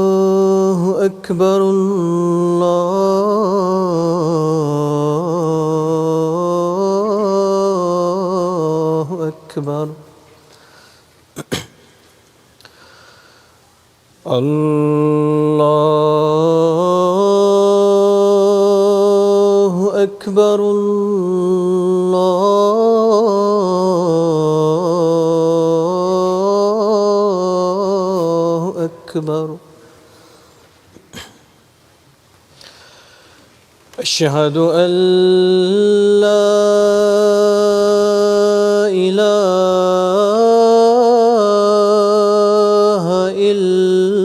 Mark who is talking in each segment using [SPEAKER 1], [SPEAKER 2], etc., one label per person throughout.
[SPEAKER 1] الله أكبر الله أكبر الله أكبر الله أكبر أشهد أن لا إله إلا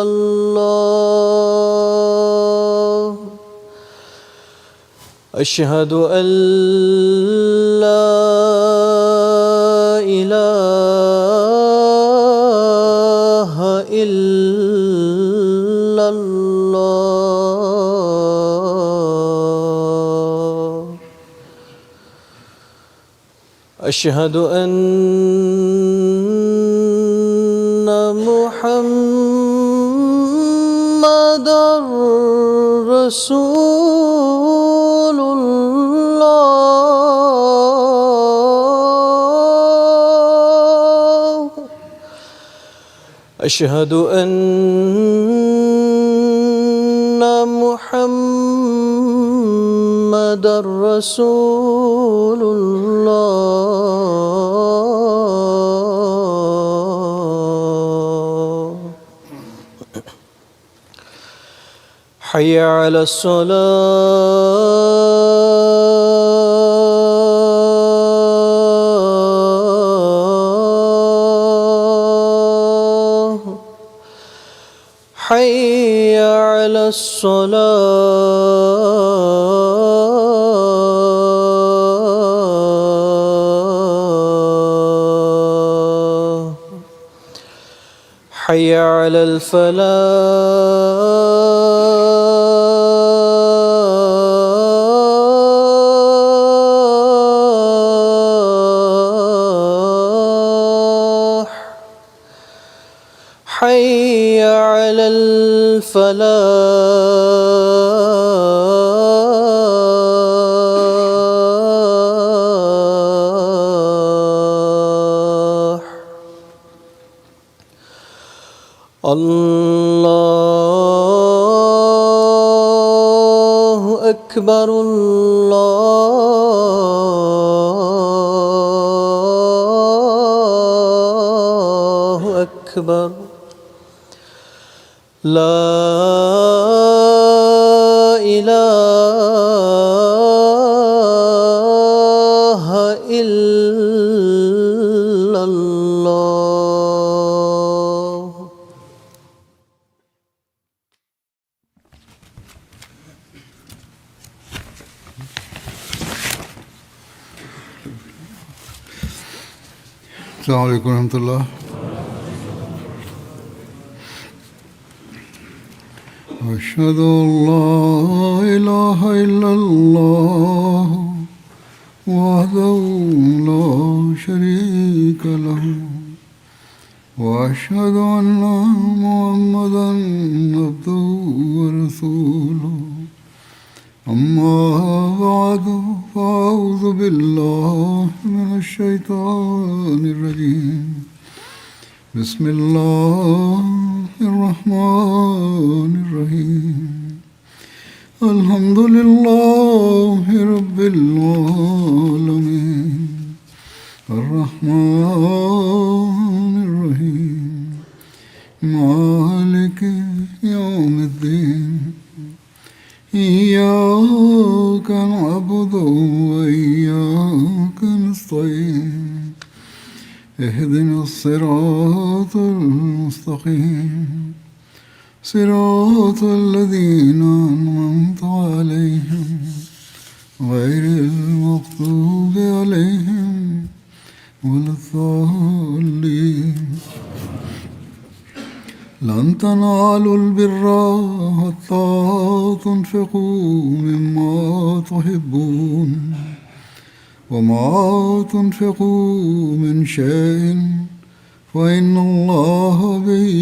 [SPEAKER 1] الله أشهد أن لا إله إلا الله أشهد أن محمدًا رسول الله أشهد أن محمدًا رسول الله حي على الصلاة حي على الصلاة حي على الفلاح حي على الفلاح الله أكبر الله أكبر لا إله إلا الله
[SPEAKER 2] السلام علیکم ورحمۃ اللہ. أشهد أن لا إله إلا الله وحده لا شريك له وأشهد أن محمدا عبده ورسوله أما بعد فأعوذ بالله من الشيطان الرجيم بسم الله الرحمن الرحيم الحمد لله رب العالمين الرحمن الرحيم مالك يوم الدين إياك نعبد وإياك نستعين اهدنا الصراط المستقيم صراط الذين أنعمت عليهم غير المغضوب عليهم ولا الضالين. لن تنالوا البر حتى تنفقوا مما تحبون وما تنفقوا من شيء فإن الله به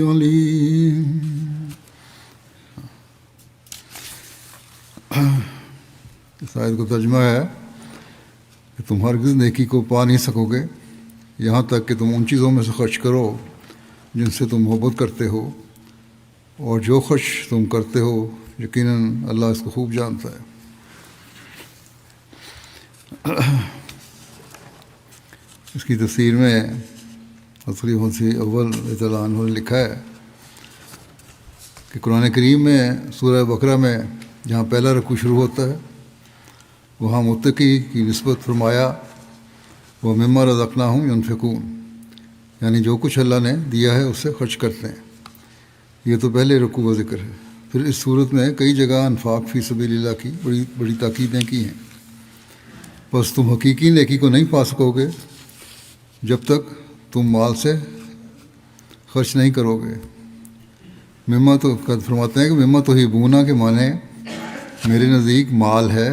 [SPEAKER 2] عليم. اس آیت کا ترجمہ ہے کہ تم ہرگز نیکی کو پا نہیں سکو گے یہاں تک کہ تم ان چیزوں میں سے خرچ کرو جن سے تم محبت کرتے ہو، اور جو خرچ تم کرتے ہو یقیناً اللہ اس کو خوب جانتا ہے. اس کی تفسیر میں خلیفہ مسیح اول رضی اللہ عنہ نے لکھا ہے کہ قرآن کریم میں سورہ بقرہ میں جہاں پہلا رکوع شروع ہوتا ہے وہاں متقی کی نسبت فرمایا وہ مما رزقناہم ینفقون، یعنی جو کچھ اللہ نے دیا ہے اس سے خرچ کرتے ہیں. یہ تو پہلے رکوع کا ذکر ہے. پھر اس صورت میں کئی جگہ انفاق فی سبیل اللہ کی بڑی تاکیدیں کی ہیں. بس تم حقیقی نیکی کو نہیں پا سکو گے جب تک تم مال سے خرچ نہیں کرو گے. مما تو فرماتے ہیں کہ مما تو ہی بونا کے معنی میرے نزدیک مال ہے،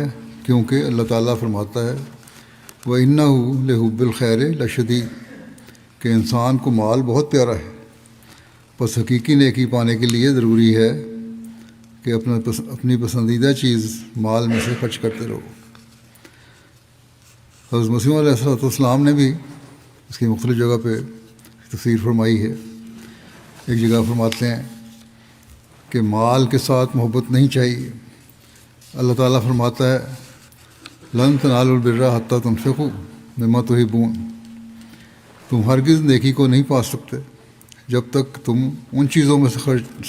[SPEAKER 2] کیونکہ اللہ تعالیٰ فرماتا ہے وَإِنَّهُ لِحُبِّ الْخَيْرِ لَشَدِيدٌ کہ انسان کو مال بہت پیارا ہے. بس حقیقی نیکی پانے کے لیے ضروری ہے کہ اپنی پسندیدہ چیز مال میں سے خرچ کرتے رہو. حضرت مسیح علیہ السلام نے بھی اس کی مختلف جگہ پہ تفسیر فرمائی ہے. ایک جگہ فرماتے ہیں کہ مال کے ساتھ محبت نہیں چاہیے. اللہ تعالیٰ فرماتا ہے لن تنالوا البر حتی تنفقوا مما تحبون، تم ہرگز نیکی کو نہیں پا سکتے جب تک تم ان چیزوں میں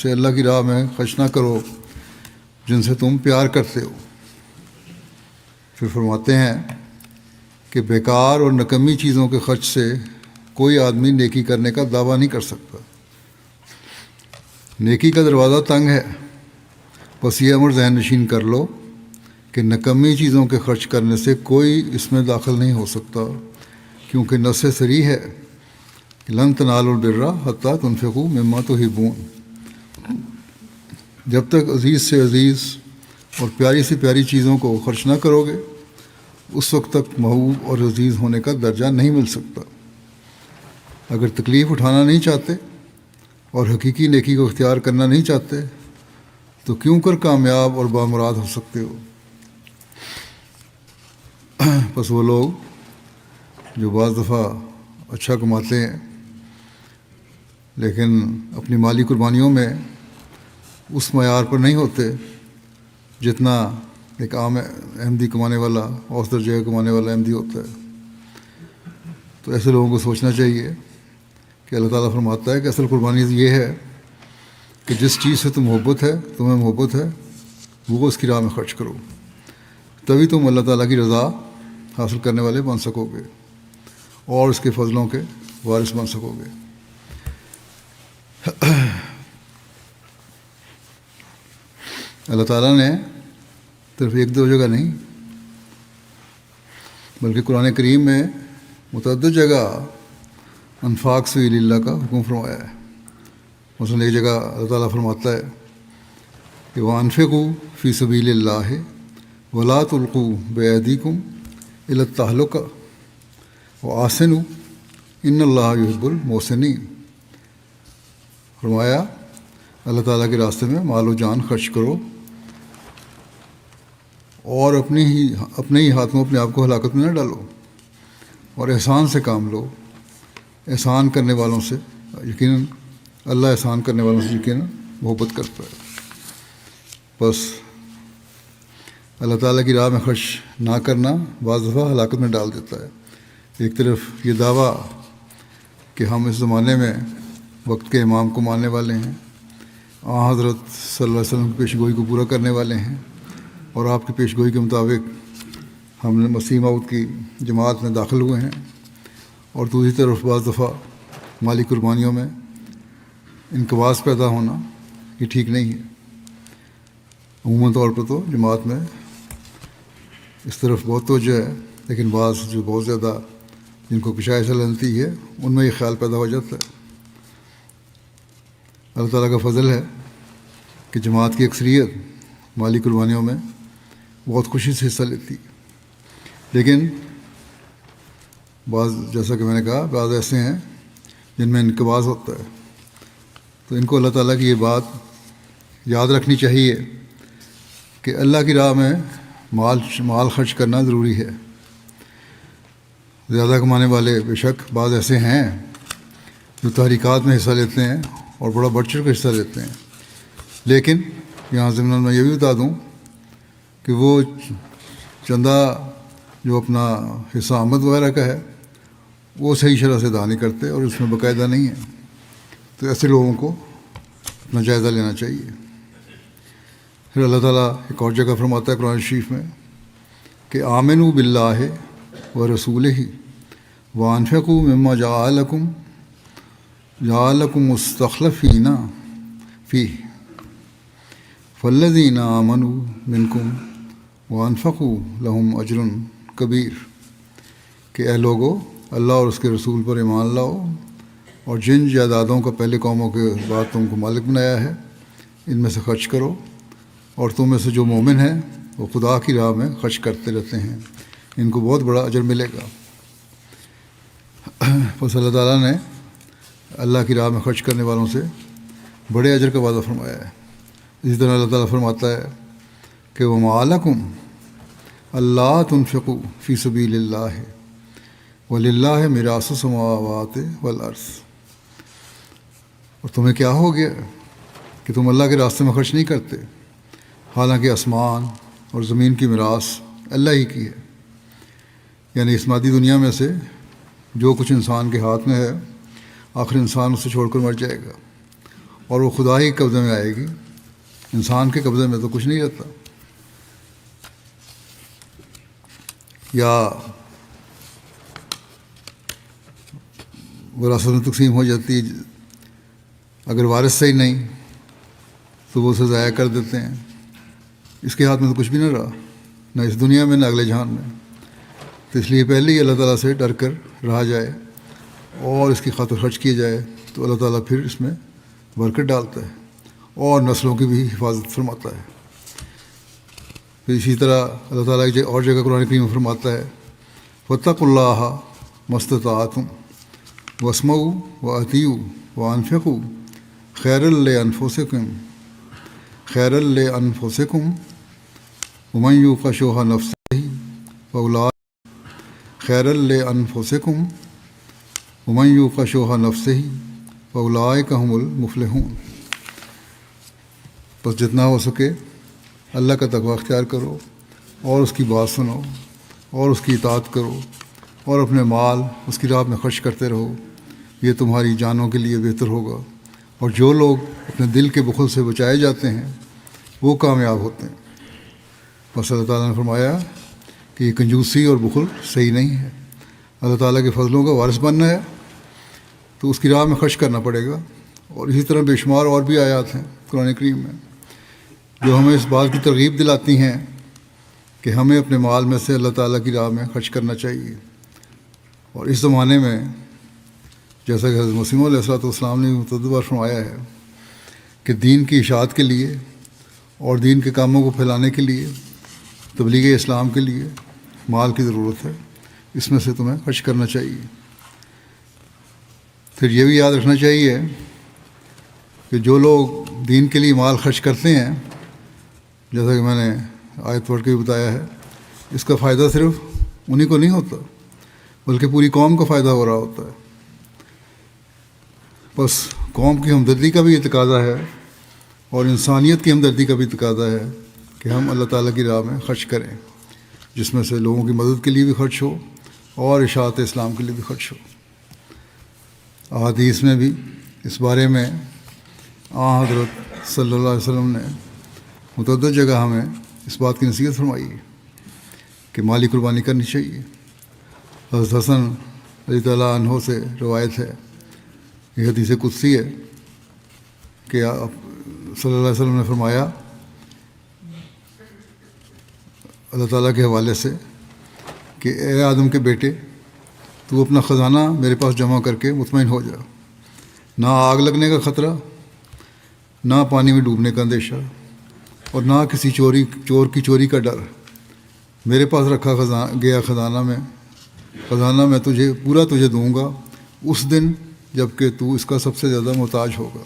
[SPEAKER 2] سے اللہ کی راہ میں خرچ نہ کرو جن سے تم پیار کرتے ہو. پھر فرماتے ہیں کہ بیکار اور نکمی چیزوں کے خرچ سے کوئی آدمی نیکی کرنے کا دعویٰ نہیں کر سکتا. نیکی کا دروازہ تنگ ہے، بس یہ امر ذہن نشین کر لو کہ نکمی چیزوں کے خرچ کرنے سے کوئی اس میں داخل نہیں ہو سکتا، کیونکہ نص صریح ہے کہ لن تنالوا البر حتی تنفقوا مما تحبون. جب تک عزیز سے عزیز اور پیاری سے پیاری چیزوں کو خرچ نہ کرو گے اس وقت تک محبوب اور عزیز ہونے کا درجہ نہیں مل سکتا. اگر تکلیف اٹھانا نہیں چاہتے اور حقیقی نیکی کو اختیار کرنا نہیں چاہتے تو کیوں کر کامیاب اور بامراد ہو سکتے ہو. بس وہ لوگ جو بعض دفعہ اچھا کماتے ہیں لیکن اپنی مالی قربانیوں میں اس معیار پر نہیں ہوتے جتنا ایک عام احمدی کمانے والا اوسط درجے کا کمانے والا احمدی ہوتا ہے، تو ایسے لوگوں کو سوچنا چاہیے کہ اللہ تعالیٰ فرماتا ہے کہ اصل قربانی یہ ہے کہ جس چیز سے تمہیں محبت ہے وہ اس کی راہ میں خرچ کرو، تبھی تم اللہ تعالیٰ کی رضا حاصل کرنے والے بن سکو گے اور اس کے فضلوں کے وارث بن سکو گے. اللہ تعالیٰ نے صرف ایک دو جگہ نہیں بلکہ قرآن کریم میں متعدد جگہ انفاق فی سبیل اللہ کا حکم فرمایا ہے. مثلاً ایک جگہ اللہ تعالیٰ فرماتا ہے کہ وَأَنفِقُوا فِي سَبِيلِ اللَّهِ وَلَا تُلْقُوا بِأَيْدِيكُمْ إِلَى التَّهْلُكَةِ وَأَحْسِنُوا إِنَّ اللَّهَ يُحِبُّ الْمُحْسِنِينَ. فرمایا اللہ تعالیٰ کے راستے میں مال و جان خرچ کرو اور اپنے ہی ہاتھوں اپنے آپ کو ہلاکت میں نہ ڈالو، اور احسان سے کام لو. احسان کرنے والوں سے یقیناً اللہ احسان کرنے والوں سے یقیناً محبت کرتا ہے. بس اللہ تعالیٰ کی راہ میں خرچ نہ کرنا بعض دفعہ ہلاکت میں ڈال دیتا ہے. ایک طرف یہ دعویٰ کہ ہم اس زمانے میں وقت کے امام کو ماننے والے ہیں، حضرت صلی اللہ علیہ وسلم کی پیش گوئی کو پورا کرنے والے ہیں، اور آپ کی پیش گوئی کے مطابق ہم نے مسیح موعود کی جماعت میں داخل ہوئے ہیں، اور دوسری طرف بعض دفعہ مالی قربانیوں میں انقباض پیدا ہونا یہ ٹھیک نہیں ہے. عموماً طور پر تو جماعت میں اس طرف بہت توجہ ہے، لیکن بعض جو بہت زیادہ جن کو کشائش لنتی ہے ان میں یہ خیال پیدا ہو جاتا ہے. اللہ تعالیٰ کا فضل ہے کہ جماعت کی اکثریت مالی قربانیوں میں بہت خوشی سے حصہ لیتی ہے، لیکن بعض جیسا کہ میں نے کہا بعض ایسے ہیں جن میں انقباض ہوتا ہے، تو ان کو اللہ تعالیٰ کی یہ بات یاد رکھنی چاہیے کہ اللہ کی راہ میں مال خرچ کرنا ضروری ہے۔ زیادہ کمانے والے بے شک بعض ایسے ہیں جو تحریکات میں حصہ لیتے ہیں اور بڑا بڑھ چڑھ کر حصہ لیتے ہیں، لیکن یہاں ضمن میں یہ بھی بتا دوں کہ وہ چندہ جو اپنا حصہ آمد وغیرہ کا ہے وہ صحیح شرح سے ادا نہیں کرتے اور اس میں باقاعدہ نہیں ہے، تو ایسے لوگوں کو اپنا جائزہ لینا چاہیے۔ پھر اللہ تعالیٰ ایک اور جگہ فرماتا ہے قرآن شریف میں کہ آمنوا باللہ ورسولہ وانفقوا مما جعلکم مستخلفین فیہ فالذین آمنوا منکم وانفقوا لہم اجر کبیر، کہ اے لوگو اللہ اور اس کے رسول پر ایمان لاؤ اور جن جائیدادوں کا پہلے قوموں کے بعد تم کو مالک بنایا ہے ان میں سے خرچ کرو، اور تم میں سے جو مومن ہیں وہ خدا کی راہ میں خرچ کرتے رہتے ہیں، ان کو بہت بڑا اجر ملے گا۔ بس اللہ تعالیٰ نے اللہ کی راہ میں خرچ کرنے والوں سے بڑے اجر کا وعدہ فرمایا ہے۔ اسی طرح اللہ تعالیٰ فرماتا ہے کہ وَمَا لَكُمْ أَلَّا تُنْفِقُوا فِي سَبِيلِ اللَّهِ وَلِلَّهِ مِيرَاثُ السَّمَاوَاتِ وَالْأَرْضِ، اور تمہیں کیا ہو گیا کہ تم اللہ کے راستے میں خرچ نہیں کرتے، حالانکہ آسمان اور زمین کی میراث اللہ ہی کی ہے۔ یعنی اس مادی دنیا میں سے جو کچھ انسان کے ہاتھ میں ہے آخر انسان اسے چھوڑ کر مر جائے گا اور وہ خدا ہی قبضے میں آئے گی، انسان کے قبضے میں تو کچھ نہیں رہتا۔ یا وراثت میں تقسیم ہو جاتی ہے، اگر وارث صحیح نہیں تو وہ اسے ضائع کر دیتے ہیں، اس کے ہاتھ میں تو کچھ بھی نہ رہا، نہ اس دنیا میں نہ اگلے جہان میں۔ تو اس لیے پہلے ہی اللہ تعالیٰ سے ڈر کر رہا جائے اور اس کی خاطر خرچ کیا جائے تو اللہ تعالیٰ پھر اس میں برکت ڈالتا ہے اور نسلوں کی بھی حفاظت فرماتا ہے۔ پھر اسی طرح اللہ تعالیٰ کی اور جگہ قرآن کریم میں فرماتا ہے فَاتَّقُوا اللَّهَ مَا اسْتَطَعْتُمْ وَاسْمَعُوا وَأَطِیعُوا وَأَنفِقُوا خَیْرًا لِأَنفُسِکُم وَمَن یُوقَ شُحَّ نَفْسِهِ فَأُولَٰئِکَ هُمُ الْمُفْلِحُونَ۔ بس جتنا ہو سکے اللہ کا تقویٰ اختیار کرو اور اس کی بات سنو اور اس کی اطاعت کرو اور اپنے مال اس کی راہ میں خرچ کرتے رہو، یہ تمہاری جانوں کے لیے بہتر ہوگا، اور جو لوگ اپنے دل کے بخل سے بچائے جاتے ہیں وہ کامیاب ہوتے ہیں۔ بس اللہ تعالیٰ نے فرمایا کہ یہ کنجوسی اور بخل صحیح نہیں ہے، اللہ تعالیٰ کے فضلوں کا وارث بننا ہے تو اس کی راہ میں خرچ کرنا پڑے گا۔ اور اسی طرح بے شمار اور بھی آیات ہیں قرآن کریم میں جو ہمیں اس بات کی ترغیب دلاتی ہیں کہ ہمیں اپنے مال میں سے اللہ تعالیٰ کی راہ میں خرچ کرنا چاہیے۔ اور اس زمانے میں جیسا کہ حضرت مسیح علیہ السلام نے متعدد بار فرمایا ہے کہ دین کی اشاعت کے لیے اور دین کے کاموں کو پھیلانے کے لیے، تبلیغ اسلام کے لیے مال کی ضرورت ہے، اس میں سے تمہیں خرچ کرنا چاہیے۔ پھر یہ بھی یاد رکھنا چاہیے کہ جو لوگ دین کے لیے مال خرچ کرتے ہیں، جیسا کہ میں نے آیت پڑھ کے بھی بتایا ہے، اس کا فائدہ صرف انہی کو نہیں ہوتا بلکہ پوری قوم کو فائدہ ہو رہا ہوتا ہے۔ بس قوم کی ہمدردی کا بھی یہ تقاضا ہے اور انسانیت کی ہمدردی کا بھی تقاضا ہے کہ ہم اللہ تعالیٰ کی راہ میں خرچ کریں، جس میں سے لوگوں کی مدد کے لیے بھی خرچ ہو اور اشاعت اسلام کے لیے بھی خرچ ہو۔ احادیث میں بھی اس بارے میں حضرت صلی اللہ علیہ وسلم نے متعدد جگہ ہمیں اس بات کی نصیحت فرمائی ہے کہ مالی قربانی کرنی چاہیے۔ حضرت حسن رضی اللہ عنہ سے روایت ہے، یہ حدیث قدسی ہے کہ آپ صلی اللہ علیہ وسلم نے فرمایا اللہ تعالیٰ کے حوالے سے کہ اے آدم کے بیٹے، تو اپنا خزانہ میرے پاس جمع کر کے مطمئن ہو جا، نہ آگ لگنے کا خطرہ، نہ پانی میں ڈوبنے کا اندیشہ، اور نہ کسی چور کی چوری کا ڈر۔ میرے پاس رکھا گیا خزانہ میں خزانہ میں تجھے دوں گا اس دن جب کہ تو اس کا سب سے زیادہ محتاج ہوگا۔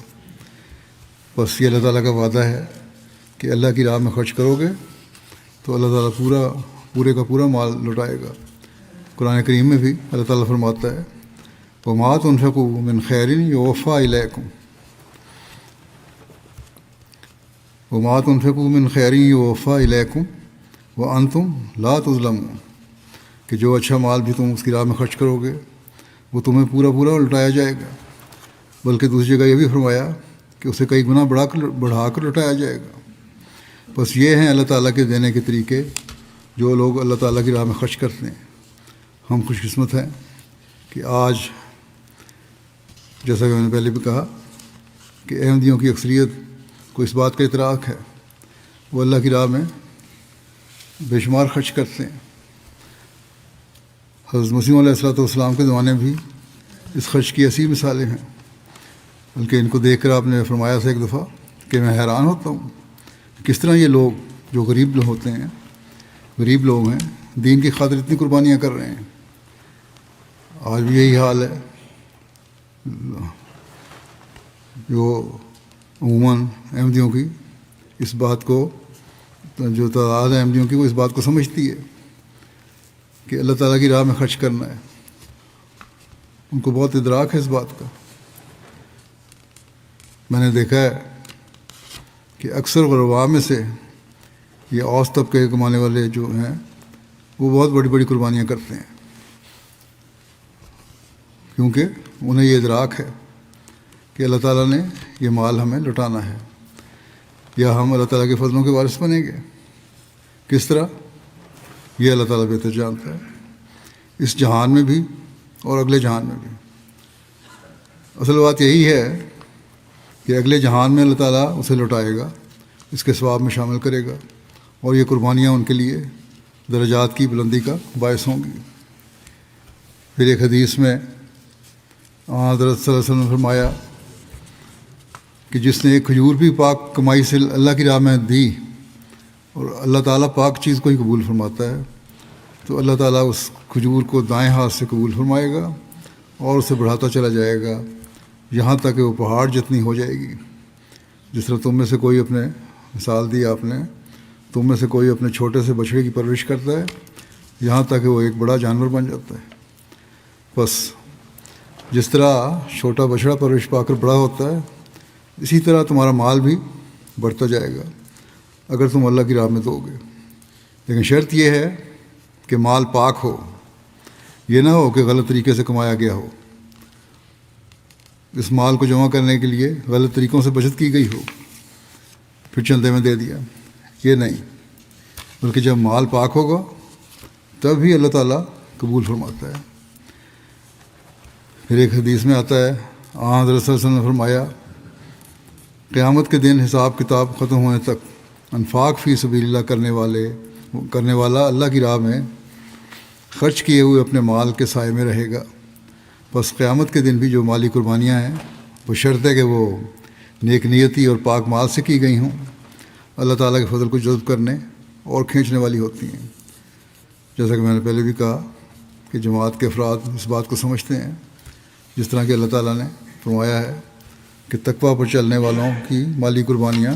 [SPEAKER 2] بس یہ اللہ تعالیٰ کا وعدہ ہے کہ اللہ کی راہ میں خرچ کرو گے تو اللہ تعالیٰ پورے کا پورا مال لوٹائے گا۔ قرآن کریم میں بھی اللہ تعالیٰ فرماتا ہے وَمَا تُنْفِقُوا مِنْ خَيْرٍ يُوَفَّى إِلَيْكُمْ وَمَا تُنْفِقُوا مِنْ خَيْرٍ يُوَفَّى إِلَيْكُمْ وَأَنْتُمْ لَا تُظْلَمُونَ، کہ جو اچھا مال بھی تم اس کی راہ میں خرچ کرو گے وہ تمہیں پورا لوٹایا جائے گا، بلکہ دوسری جگہ یہ بھی فرمایا کہ اسے کئی گنا بڑھا کر لوٹایا جائے گا۔ بس یہ ہیں اللہ تعالیٰ کے دینے کے طریقے جو لوگ اللہ تعالیٰ کی راہ میں خرچ کرتے ہیں۔ ہم خوش قسمت ہیں کہ آج جیسا کہ میں نے پہلے بھی کہا کہ احمدیوں کی اکثریت کو اس بات کا اطراق ہے، وہ اللہ کی راہ میں بے شمار خرچ کرتے ہیں۔ حضرت مسیح علیہ والسلام کے زمانے میں بھی اس خرچ کی ایسی مثالیں ہیں، بلکہ ان کو دیکھ کر آپ نے فرمایا تھا ایک دفعہ کہ میں حیران ہوتا ہوں کس طرح یہ لوگ جو غریب لوگ ہوتے ہیں، غریب لوگ ہیں، دین کی خاطر اتنی قربانیاں کر رہے ہیں۔ آج بھی یہی حال ہے، جو عموماً احمدیوں کی اس بات کو، جو تعداد ہے احمدیوں کی، وہ اس بات کو سمجھتی ہے کہ اللہ تعالیٰ کی راہ میں خرچ کرنا ہے، ان کو بہت ادراک ہے اس بات کا۔ میں نے دیکھا ہے کہ اکثر غرباء میں سے یہ اوسط طبقے کے کمانے والے جو ہیں وہ بہت بڑی قربانیاں کرتے ہیں، کیونکہ انہیں یہ ادراک ہے کہ اللہ تعالیٰ نے یہ مال ہمیں لوٹانا ہے، یا ہم اللہ تعالیٰ کے فضلوں کے وارث بنیں گے۔ کس طرح؟ یہ اللہ تعالیٰ بہتر جانتا ہے، اس جہان میں بھی اور اگلے جہان میں بھی۔ اصل بات یہی ہے کہ اگلے جہان میں اللہ تعالیٰ اسے لوٹائے گا، اس کے ثواب میں شامل کرے گا، اور یہ قربانیاں ان کے لیے درجات کی بلندی کا باعث ہوں گی۔ پھر ایک حدیث میں حضرت صلی اللہ علیہ وسلم نے فرمایا کہ جس نے ایک کھجور بھی پاک کمائی سے اللہ کی راہ میں دی، اور اللہ تعالیٰ پاک چیز کو ہی قبول فرماتا ہے، تو اللہ تعالیٰ اس کھجور کو دائیں ہاتھ سے قبول فرمائے گا اور اسے بڑھاتا چلا جائے گا یہاں تک کہ وہ پہاڑ جتنی ہو جائے گی۔ جس طرح تم میں سے کوئی اپنے، مثال دی آپ نے، تم میں سے کوئی اپنے چھوٹے سے بچڑے کی پرورش کرتا ہے یہاں تک کہ وہ ایک بڑا جانور بن جاتا ہے۔ بس جس طرح چھوٹا بچڑا پرورش پا کر بڑا ہوتا ہے، اسی طرح تمہارا مال بھی بڑھتا جائے گا اگر تم اللہ کی راہ میں دو گے۔ لیکن شرط یہ ہے کہ مال پاک ہو، یہ نہ ہو کہ غلط طریقے سے کمایا گیا ہو، اس مال کو جمع کرنے کے لیے غلط طریقوں سے بچت کی گئی ہو پھر چندے میں دے دیا، یہ نہیں، بلکہ جب مال پاک ہوگا تب ہی اللہ تعالیٰ قبول فرماتا ہے۔ پھر ایک حدیث میں آتا ہے، حضرت صلی اللہ علیہ وسلم نے فرمایا قیامت کے دن حساب کتاب ختم ہونے تک انفاق فی سبیل اللہ کرنے والا اللہ کی راہ میں خرچ کیے ہوئے اپنے مال کے سائے میں رہے گا۔ بس قیامت کے دن بھی جو مالی قربانیاں ہیں وہ شرط ہے کہ وہ نیک نیتی اور پاک مال سے کی گئی ہوں، اللہ تعالیٰ کے فضل کو جذب کرنے اور کھینچنے والی ہوتی ہیں۔ جیسا کہ میں نے پہلے بھی کہا کہ جماعت کے افراد اس بات کو سمجھتے ہیں، جس طرح کہ اللہ تعالیٰ نے فرمایا ہے کہ تقویٰ پر چلنے والوں کی مالی قربانیاں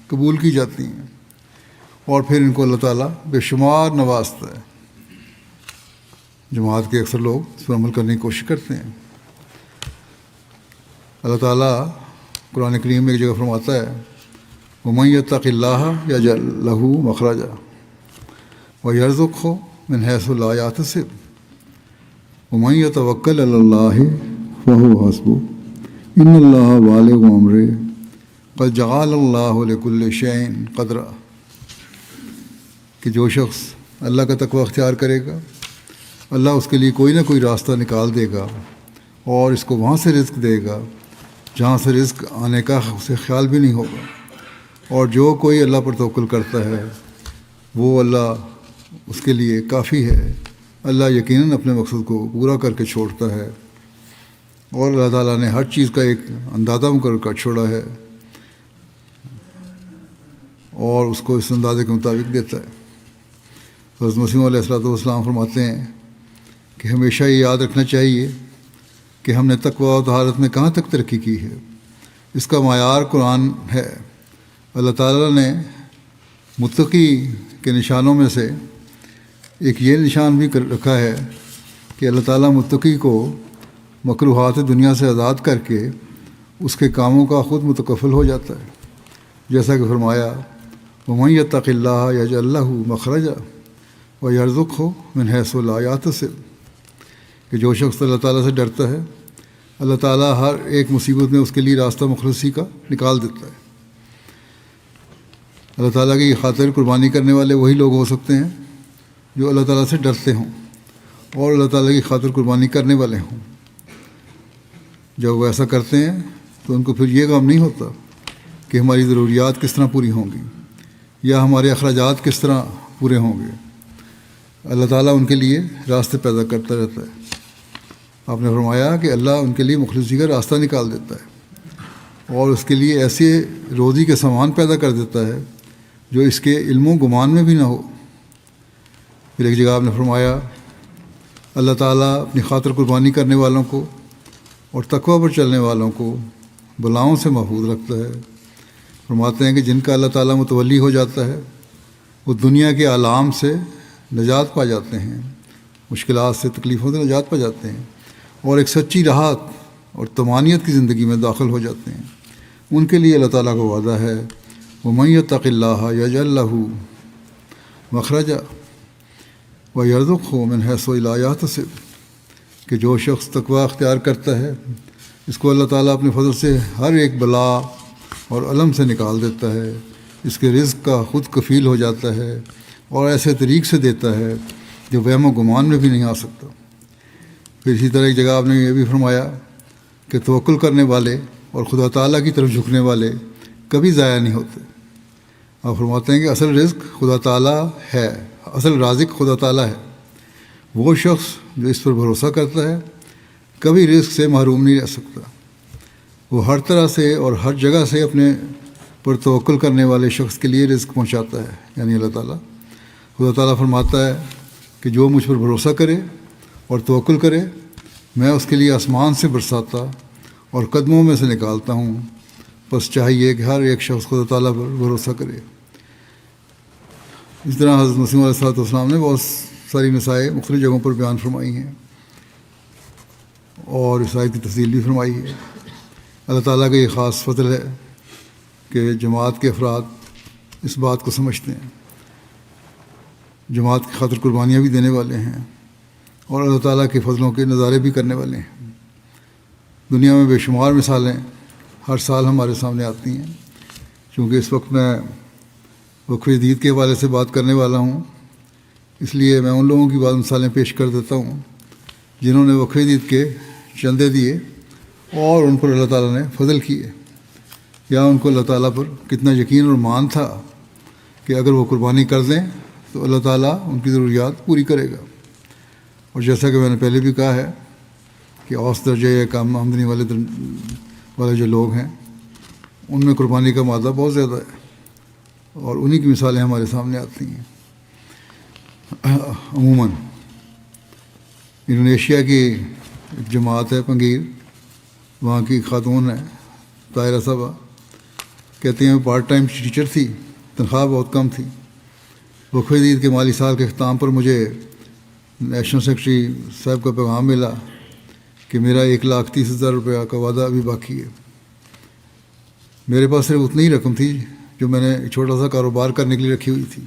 [SPEAKER 2] قبول کی جاتی ہیں، اور پھر ان کو اللہ تعالیٰ بے شمار نوازتا ہے۔ جماعت کے اکثر لوگ اس پر عمل کرنے کی کوشش کرتے ہیں۔ اللہ تعالیٰ قرآن کریم میں ایک جگہ فرماتا ہے وَمَن يَتَّقِ اللَّهَ يَجْعَل لَّهُ مَخْرَجًا وَيَرْزُقْهُ مِنْ حَيْثُ لَا يَحْتَسِبُ وَمَن يَتَوَكَّلْ عَلَى اللَّهِ فَهُوَ حَسْبُهُ إِنَّ اللَّهَ بَالِغُ أَمْرِهِ قَدْ جَعَلَ اللَّهُ لِكُلِّ شَيْءٍ قَدْرًا، کہ جو شخص اللہ کا تقوی اختیار کرے گا اللہ اس کے لیے کوئی نہ کوئی راستہ نکال دے گا اور اس کو وہاں سے رزق دے گا جہاں سے رزق آنے کا اسے خیال بھی نہیں ہوگا، اور جو کوئی اللہ پر توکل کرتا ہے وہ اللہ اس کے لیے کافی ہے۔ اللہ یقیناً اپنے مقصد کو پورا کر کے چھوڑتا ہے، اور اللہ تعالیٰ نے ہر چیز کا ایک اندازہ مقرر کر چھوڑا ہے اور اس کو اس اندازے کے مطابق دیتا ہے۔ حضرت مسیح علیہ والسلام فرماتے ہیں کہ ہمیشہ یہ یاد رکھنا چاہیے کہ ہم نے تقوی و طہارت میں کہاں تک ترقی کی ہے۔ اس کا معیار قرآن ہے۔ اللہ تعالیٰ نے متقی کے نشانوں میں سے ایک یہ نشان بھی رکھا ہے کہ اللہ تعالیٰ متقی کو مکروہات دنیا سے آزاد کر کے اس کے کاموں کا خود متکفل ہو جاتا ہے، جیسا کہ فرمایا وَمَن يَتَّقِ اللَّهَ يَجْعَل لَّهُ مَخْرَجًا وَيَرْزُقْهُ مِنْ حَيْثُ لَا يَحْتَسِبُ کہ جو شخص اللہ تعالیٰ سے ڈرتا ہے اللہ تعالیٰ ہر ایک مصیبت میں اس کے لیے راستہ مخلصی کا نکال دیتا ہے۔ اللہ تعالیٰ کی خاطر قربانی کرنے والے وہی لوگ ہو سکتے ہیں جو اللہ تعالیٰ سے ڈرتے ہوں اور اللہ تعالیٰ کی خاطر قربانی کرنے والے ہوں۔ جب وہ ایسا کرتے ہیں تو ان کو پھر یہ غم نہیں ہوتا کہ ہماری ضروریات کس طرح پوری ہوں گی یا ہمارے اخراجات کس طرح پورے ہوں گے۔ اللہ تعالیٰ ان کے لیے راستے پیدا کرتا رہتا ہے۔ آپ نے فرمایا کہ اللہ ان کے لیے مخلصی کا راستہ نکال دیتا ہے اور اس کے لیے ایسے روزی کے سامان پیدا کر دیتا ہے جو اس کے علم و گمان میں بھی نہ ہو۔ پھر ایک جگہ آپ نے فرمایا اللہ تعالیٰ اپنی خاطر قربانی کرنے والوں کو اور تقوی پر چلنے والوں کو بلاؤں سے محفوظ رکھتا ہے۔ فرماتے ہیں کہ جن کا اللہ تعالیٰ متولی ہو جاتا ہے وہ دنیا کے آلام سے نجات پا جاتے ہیں، مشکلات سے تکلیفوں سے نجات پا جاتے ہیں اور ایک سچی راحت اور طمانینت کی زندگی میں داخل ہو جاتے ہیں۔ ان کے لیے اللہ تعالیٰ کا وعدہ ہے وَمَن يَتَّقِ اللَّهَ يَجْعَل لَّهُ مَخْرَجًا وَيَرْزُقْهُ مِنْ حَيْثُ لَا يَحْتَسِبُ کہ جو شخص تقوی اختیار کرتا ہے اس کو اللہ تعالیٰ اپنے فضل سے ہر ایک بلا اور علم سے نکال دیتا ہے، اس کے رزق کا خود کفیل ہو جاتا ہے اور ایسے طریق سے دیتا ہے جو وہم و گمان میں بھی نہیں آ سکتا۔ پھر اسی طرح ایک جگہ آپ نے یہ بھی فرمایا کہ توکل کرنے والے اور خدا تعالیٰ کی طرف جھکنے والے کبھی ضائع نہیں ہوتے۔ آپ فرماتے ہیں کہ اصل رزق خدا تعالیٰ ہے، اصل رازق خدا تعالیٰ ہے۔ وہ شخص جو اس پر بھروسہ کرتا ہے کبھی رزق سے محروم نہیں رہ سکتا۔ وہ ہر طرح سے اور ہر جگہ سے اپنے پر توکل کرنے والے شخص کے لیے رزق پہنچاتا ہے، یعنی اللہ تعالیٰ۔ خدا تعالیٰ فرماتا ہے کہ جو مجھ پر بھروسہ کرے اور توکل کرے میں اس کے لیے آسمان سے برساتا اور قدموں میں سے نکالتا ہوں، بس چاہیے کہ ہر ایک شخص خدا تعالیٰ پر بھروسہ کرے۔ اس طرح حضرت مسیح علیہ السلام نے بہت ساری نصائح مختلف جگہوں پر بیان فرمائی ہیں اور اس آیت کی تفصیل بھی فرمائی ہے۔ اللہ تعالیٰ کا یہ خاص فضل ہے کہ جماعت کے افراد اس بات کو سمجھتے ہیں، جماعت کی خاطر قربانیاں بھی دینے والے ہیں اور اللہ تعالیٰ کے فضلوں کے نظارے بھی کرنے والے ہیں۔ دنیا میں بے شمار مثالیں ہر سال ہمارے سامنے آتی ہیں۔ چونکہ اس وقت میں وقف عید کے حوالے سے بات کرنے والا ہوں، اس لیے میں ان لوگوں کی بعض مثالیں پیش کر دیتا ہوں جنہوں نے وقف عید کے چندے دیے اور ان پر اللہ تعالیٰ نے فضل کیے، یا ان کو اللہ تعالیٰ پر کتنا یقین اور مان تھا کہ اگر وہ قربانی کر دیں تو اللہ تعالیٰ ان کی ضروریات پوری کرے گا۔ اور جیسا کہ میں نے پہلے بھی کہا ہے کہ اوسط درجے یا کم آمدنی والے جو لوگ ہیں ان میں قربانی کا مادہ بہت زیادہ ہے اور انہی کی مثالیں ہمارے سامنے آتی ہیں۔ عموماً انڈونیشیا کی ایک جماعت ہے پنگیر، وہاں کی خاتون ہے طاہرہ صاحبہ، کہتی ہیں پارٹ ٹائم ٹیچر تھی، تنخواہ بہت کم تھی۔ وقف عید کے مالی سال کے اختتام پر مجھے نیشنل سیکرٹری صاحب کا پیغام ملا کہ میرا 1,30,000 روپیہ کا وعدہ ابھی باقی ہے۔ میرے پاس صرف اتنی ہی رقم تھی جو میں نے ایک چھوٹا سا کاروبار کرنے کے لیے رکھی ہوئی تھی۔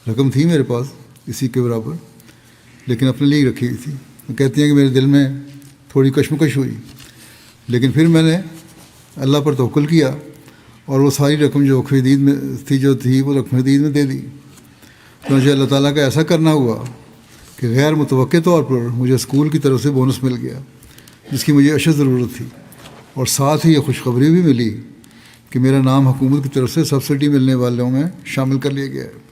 [SPEAKER 2] رقم تھی میرے پاس اسی کے برابر، لیکن اپنے لیے ہی رکھی ہوئی تھی۔ وہ کہتی ہیں کہ میرے دل میں تھوڑی کشمکش ہوئی، لیکن پھر میں نے اللہ پر توکل کیا اور وہ ساری رقم جو وقف عید میں تھی وہ وقف عید میں دے دی۔ تو مجھے اللہ تعالیٰ کا ایسا کرنا ہوا کہ غیر متوقع طور پر مجھے اسکول کی طرف سے بونس مل گیا جس کی مجھے اشد ضرورت تھی، اور ساتھ ہی یہ خوشخبری بھی ملی کہ میرا نام حکومت کی طرف سے سبسڈی ملنے والوں میں شامل کر لیا گیا ہے۔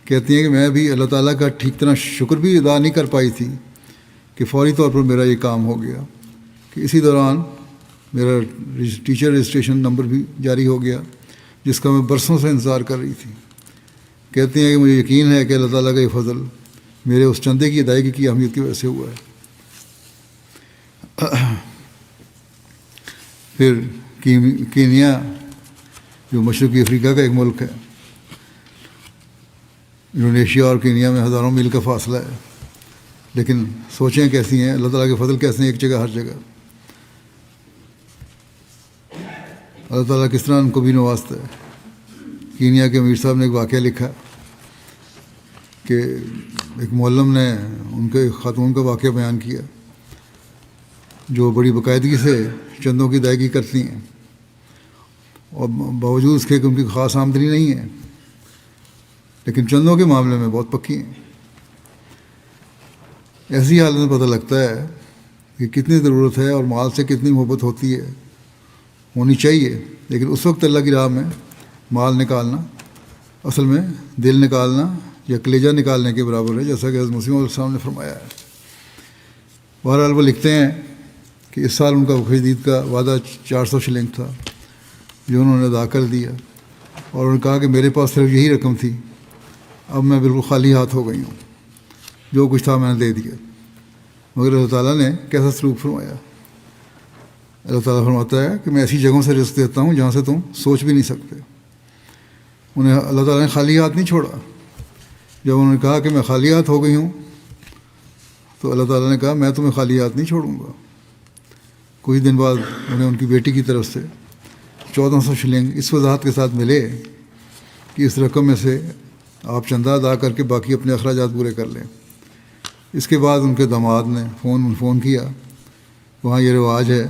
[SPEAKER 2] کہتی ہیں کہ میں بھی اللہ تعالیٰ کا ٹھیک طرح شکر بھی ادا نہیں کر پائی تھی کہ فوری طور پر میرا یہ کام ہو گیا، کہ اسی دوران میرا ٹیچر رجسٹریشن نمبر بھی جاری ہو گیا جس کا میں برسوں سے انتظار کر رہی تھی۔ کہتی ہیں کہ مجھے یقین ہے کہ اللہ تعالیٰ کا یہ فضل میرے اس چندے کی ادائیگی کی اہمیت کی وجہ سے ہوا ہے۔ پھر کینیا جو مشرقی افریقہ کا ایک ملک ہے، انڈونیشیا اور کینیا میں ہزاروں میل کا فاصلہ ہے، لیکن سوچیں کیسی ہیں، اللہ تعالیٰ کے فضل کیسے ہیں، ایک جگہ ہر جگہ اللہ تعالیٰ کس طرح ان کو بھی نوازتا ہے۔ کینیا کے امیر صاحب نے ایک واقعہ لکھا کہ ایک معلم نے ان کے خاتون کا واقعہ بیان کیا جو بڑی باقاعدگی سے چندوں کی ادائیگی کرتی ہیں، اور باوجود اس کے کہ ان کی خاص آمدنی نہیں ہے، لیکن چندوں کے معاملے میں بہت پکی ہیں۔ ایسی حالت میں پتہ لگتا ہے کہ کتنی ضرورت ہے اور مال سے کتنی محبت ہوتی ہے، ہونی چاہیے، لیکن اس وقت اللہ کی راہ میں مال نکالنا اصل میں دل نکالنا یا کلیجہ نکالنے کے برابر ہے، جیسا کہ حضرت مسیح علیہ السلام نے فرمایا ہے۔ بہرحال وہ لکھتے ہیں کہ اس سال ان کا خرید کا وعدہ 400 شلنگ تھا جو انہوں نے ادا کر دیا، اور انہوں نے کہا کہ میرے پاس صرف یہی رقم تھی، اب میں بالکل خالی ہاتھ ہو گئی ہوں، جو کچھ تھا میں نے دے دیا۔ مگر اللہ تعالیٰ نے کیسا سلوک فرمایا۔ اللہ تعالیٰ فرماتا ہے کہ میں ایسی جگہوں سے رزق دیتا ہوں جہاں سے تم سوچ بھی نہیں سکتے۔ انہیں اللہ تعالیٰ نے خالی ہاتھ نہیں چھوڑا۔ جب انہوں نے کہا کہ میں خالی ہاتھ ہو گئی ہوں تو اللہ تعالیٰ نے کہا میں تمہیں خالی ہاتھ نہیں چھوڑوں گا۔ کچھ دن بعد انہیں ان کی بیٹی کی طرف سے 1400 شلنگ اس وضاحت کے ساتھ ملے کہ اس رقم میں سے آپ چندہ ادا کر کے باقی اپنے اخراجات پورے کر لیں۔ اس کے بعد ان کے داماد نے فون کیا۔ وہاں یہ رواج ہے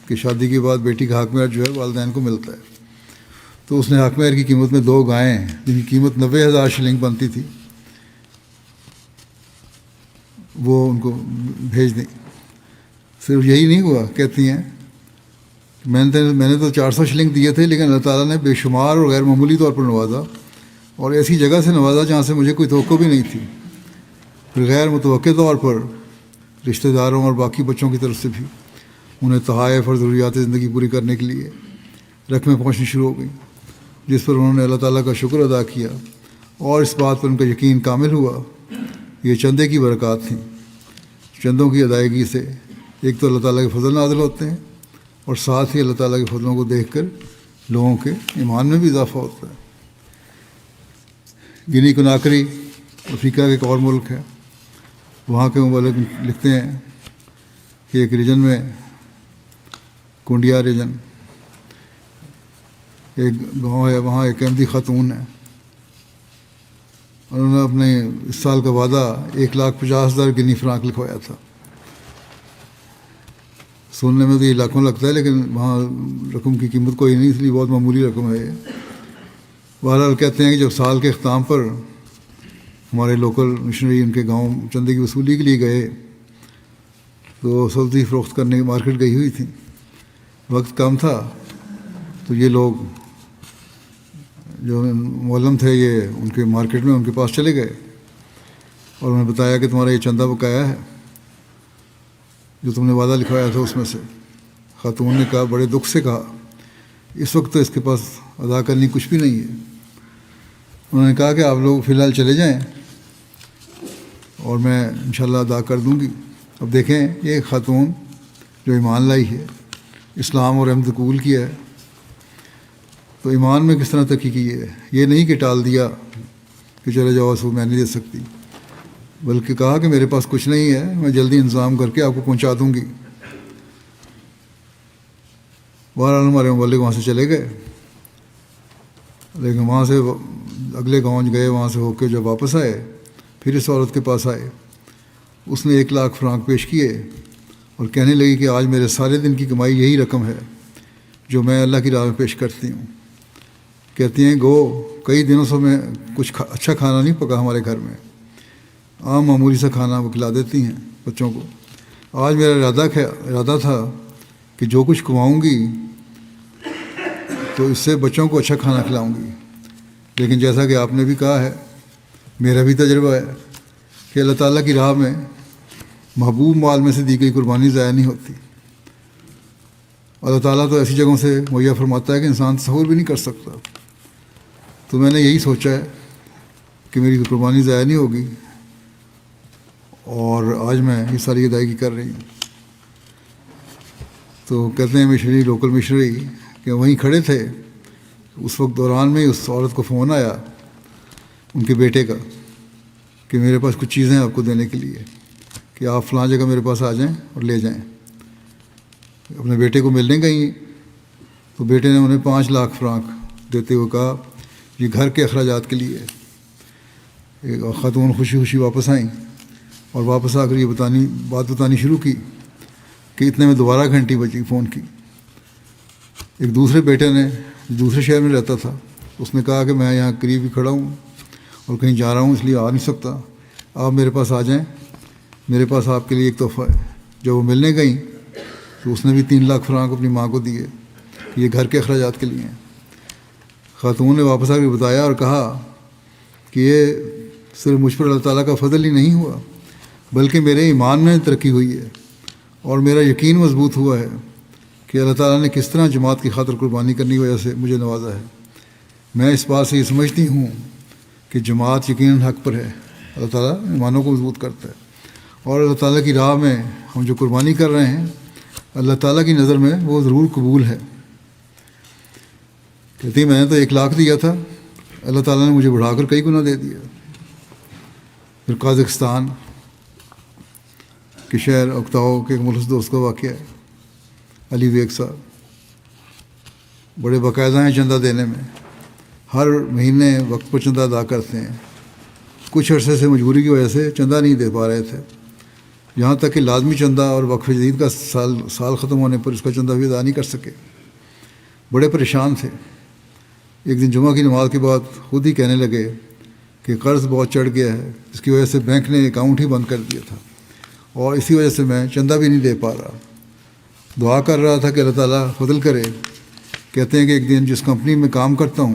[SPEAKER 2] کہ شادی کے بعد بیٹی کا حق مہر جو ہے والدین کو ملتا ہے، تو اس نے حق مہر کی قیمت میں 2 گائیں جن کی قیمت 90,000 شلنگ بنتی تھی وہ ان کو بھیج دیں۔ صرف یہی نہیں ہوا، کہتی ہیں میں نے تو 400 شلنگ دیے تھے، لیکن اللہ تعالیٰ نے بے شمار اور غیر معمولی طور پر نوازا، اور ایسی جگہ سے نوازا جہاں سے مجھے کوئی توقع بھی نہیں تھی۔ پھر غیر متوقع طور پر رشتہ داروں اور باقی بچوں کی طرف سے بھی انہیں تحائف اور ضروریات زندگی پوری کرنے کے لیے رقمیں پہنچنی شروع ہو گئیں، جس پر انہوں نے اللہ تعالیٰ کا شکر ادا کیا، اور اس بات پر ان کا یقین کامل ہوا یہ چندے کی برکات تھیں۔ چندوں کی ادائیگی سے ایک تو اللہ تعالیٰ کے فضل نازل ہوتے ہیں، اور ساتھ ہی اللہ تعالیٰ کے فضلوں کو دیکھ کر لوگوں کے ایمان میں بھی اضافہ ہوتا ہے۔ گنی کناکری افریقہ کا ایک اور ملک ہے۔ وہاں کے مبلغ لکھتے ہیں کہ ایک ریجن میں کنڈیا ریجن ایک گاؤں ہے، وہاں ایک احمدی خاتون ہے، انہوں نے اپنے اس سال کا وعدہ 1,50,000 گنی فرانک لکھوایا تھا۔ سننے میں تو یہ لاکھوں لگتا ہے، لیکن وہاں رقم کی قیمت کوئی نہیں، اس لیے بہت معمولی رقم ہے یہ۔ بہرحال کہتے ہیں کہ جب سال کے اختتام پر ہمارے لوکل مشنری ان کے گاؤں چندے کی وصولی کے لیے گئے تو سبزی فروخت کرنے کی مارکیٹ گئی ہوئی تھی، وقت کم تھا، تو یہ لوگ جو معلم تھے یہ ان کے مارکیٹ میں ان کے پاس چلے گئے اور انہیں بتایا کہ تمہارا یہ چندہ بقایا ہے جو تم نے وعدہ لکھوایا تھا اس میں سے۔ خاتون نے کہا، بڑے دکھ سے کہا، اس وقت تو اس کے پاس ادا کرنے کچھ بھی نہیں ہے۔ انہوں نے کہا کہ آپ لوگ فی الحال چلے جائیں اور میں انشاءاللہ ادا کر دوں گی۔ اب دیکھیں یہ خاتون جو ایمان لائی ہے، اسلام اور احمد قبول کیا ہے، تو ایمان میں کس طرح ترقی کی ہے۔ یہ نہیں کہ ٹال دیا کہ چلے جاؤ سو میں نہیں دے سکتی، بلکہ کہا کہ میرے پاس کچھ نہیں ہے، میں جلدی انتظام کر کے آپ کو پہنچا دوں گی۔ بہرحال ہمارے مبلغ وہاں سے چلے گئے، لیکن وہاں سے اگلے گاؤں گئے، وہاں سے ہو کے جب واپس آئے پھر اس عورت کے پاس آئے۔ اس نے 1,00,000 فرانک پیش کیے اور کہنے لگی کہ آج میرے سارے دن کی کمائی یہی رقم ہے جو میں اللہ کی راہ میں پیش کرتی ہوں۔ کہتی ہیں گو کئی دنوں سے میں کچھ اچھا کھانا نہیں پکا ہمارے گھر میں، عام معمولی سا کھانا وہ کھلا دیتی ہیں بچوں کو۔ آج میرا ارادہ تھا کہ جو کچھ کماؤں گی تو اس سے بچوں کو اچھا کھانا کھلاؤں گی، لیکن جیسا کہ آپ نے بھی کہا ہے، میرا بھی تجربہ ہے کہ اللہ تعالیٰ کی راہ میں محبوب مال میں سے دی گئی قربانی ضائع نہیں ہوتی۔ اللہ تعالیٰ تو ایسی جگہوں سے مہیا فرماتا ہے کہ انسان تصور بھی نہیں کر سکتا۔ تو میں نے یہی سوچا ہے کہ میری قربانی ضائع نہیں ہوگی، اور آج میں یہ ساری ادائیگی کر رہی ہوں. تو کہتے ہیں مشنری، لوکل مشنری کہ وہیں کھڑے تھے. اس وقت دوران میں اس عورت کو فون آیا ان کے بیٹے کا کہ میرے پاس کچھ چیزیں آپ کو دینے کے لیے، کہ آپ فلاں جگہ میرے پاس آ جائیں اور لے جائیں. اپنے بیٹے کو ملنے گئی تو بیٹے نے انہیں 5 لاکھ فرانک دیتے ہوئے کہا یہ گھر کے اخراجات کے لیے. ایک خاتون خوشی خوشی واپس آئیں اور واپس آ کر یہ بات بتانی شروع کی کہ اتنے میں دوبارہ گھنٹی بجی فون کی. ایک دوسرے بیٹے نے دوسرے شہر میں رہتا تھا، اس نے کہا کہ میں یہاں قریب ہی کھڑا ہوں اور کہیں جا رہا ہوں، اس لیے آ نہیں سکتا، آپ میرے پاس آ جائیں، میرے پاس آپ کے لیے ایک تحفہ ہے. جب وہ ملنے گئیں تو اس نے بھی 3 لاکھ فرانک اپنی ماں کو دیے کہ یہ گھر کے اخراجات کے لیے ہیں. خاتون نے واپس آ کے بتایا اور کہا کہ یہ صرف مجھ پر اللہ تعالیٰ کا فضل ہی نہیں ہوا بلکہ میرے ایمان میں ترقی ہوئی ہے اور میرا یقین مضبوط ہوا ہے کہ اللہ تعالیٰ نے کس طرح جماعت کی خاطر قربانی کرنے کی وجہ سے مجھے نوازا ہے. میں اس بات سے یہ سمجھتی ہوں کہ جماعت یقیناً حق پر ہے. اللہ تعالیٰ ایمانوں کو مضبوط کرتا ہے اور اللہ تعالیٰ کی راہ میں ہم جو قربانی کر رہے ہیں اللہ تعالیٰ کی نظر میں وہ ضرور قبول ہے. کہتی میں نے تو 1 لاکھ دیا تھا، اللہ تعالیٰ نے مجھے بڑھا کر کئی گنا دے دیا. پھر قازقستان کے شہر اکتاؤ کے ایک مخلص دوست کا واقعہ ہے. علی بیگ صاحب بڑے باقاعدہ ہیں چندہ دینے میں، ہر مہینے وقت پر چندہ ادا کرتے ہیں. کچھ عرصے سے مجبوری کی وجہ سے چندہ نہیں دے پا رہے تھے، یہاں تک کہ لازمی چندہ اور وقف جدید کا سال ختم ہونے پر اس کا چندہ بھی ادا نہیں کر سکے. بڑے پریشان تھے. ایک دن جمعہ کی نماز کے بعد خود ہی کہنے لگے کہ قرض بہت چڑھ گیا ہے، اس کی وجہ سے بینک نے اکاؤنٹ ہی بند کر دیا تھا اور اسی وجہ سے میں چندہ بھی نہیں دے پا رہا. دعا کر رہا تھا کہ اللہ تعالیٰ فضل کرے. کہتے ہیں کہ ایک دن جس کمپنی میں کام کرتا ہوں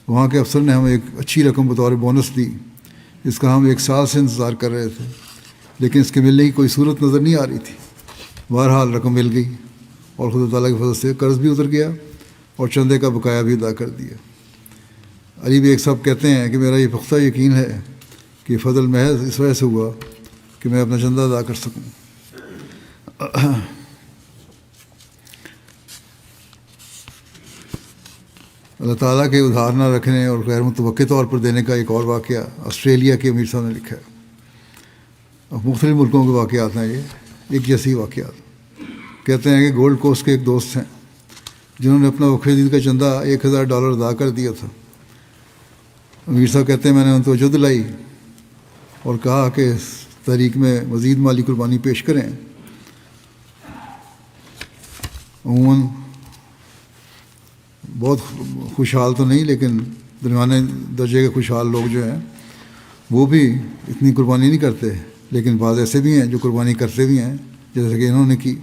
[SPEAKER 2] وہاں کے افسر نے ہمیں ایک اچھی رقم بطور بونس دی، اس کا ہم 1 سال سے انتظار کر رہے تھے لیکن اس کے ملنے کی کوئی صورت نظر نہیں آ رہی تھی. بہرحال رقم مل گئی اور خدا تعالیٰ کی فضل سے قرض بھی اتر گیا اور چندے کا بقایا بھی ادا کر دیا. علی بیگ صاحب کہتے ہیں کہ میرا یہ پختہ یقین ہے کہ فضل محض اس وجہ سے ہوا کہ میں اپنا چندہ ادا کر سکوں. اللہ تعالیٰ کے ادھار نہ رکھنے اور غیر متوقع طور پر دینے کا ایک اور واقعہ آسٹریلیا کے امیر صاحب نے لکھا ہے. اب مختلف ملکوں کے واقعات ہیں، یہ ایک جیسی واقعات. کہتے ہیں کہ گولڈ کوسٹ کے ایک دوست ہیں جنہوں نے اپنا وقف جدید کا چندہ $1000 ادا کر دیا تھا. امیر صاحب کہتے ہیں میں نے ان کو توجہ دلائی اور کہا کہ اس تحریک میں مزید مالی قربانی پیش کریں. عموماً بہت خوشحال تو نہیں لیکن درمیانے درجے کے خوشحال لوگ جو ہیں وہ بھی اتنی قربانی نہیں کرتے، لیکن بعض ایسے بھی ہیں جو قربانی کرتے بھی ہیں جیسے کہ انہوں نے کی.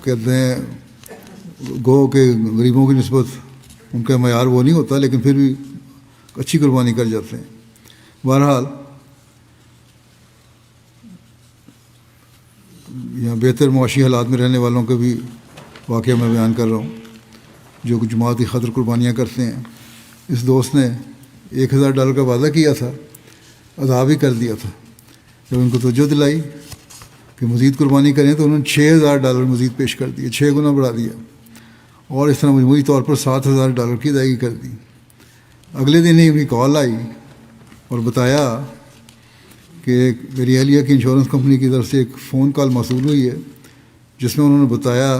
[SPEAKER 2] کہتے ہیں گو کہ غریبوں کی نسبت ان کا معیار وہ نہیں ہوتا لیکن پھر بھی اچھی قربانی کر جاتے ہیں. بہرحال یہاں بہتر معاشی حالات میں رہنے والوں کے بھی واقعہ میں بیان کر رہا ہوں جو جماعت کی خاطر قربانیاں کرتے ہیں. اس دوست نے $1000 کا وعدہ کیا تھا، ادا بھی کر دیا تھا. جب ان کو توجہ دلائی کہ مزید قربانی کریں تو انہوں نے $6000 مزید پیش کر دیے، 6 گنا بڑھا دیا اور اس طرح مجموعی طور پر $7000 کی ادائیگی کر دی. اگلے دن ہی انہیں کال آئی اور بتایا کہ میری اہلیہ کی انشورنس کمپنی کی طرف سے ایک فون کال موصول ہوئی ہے جس میں انہوں نے بتایا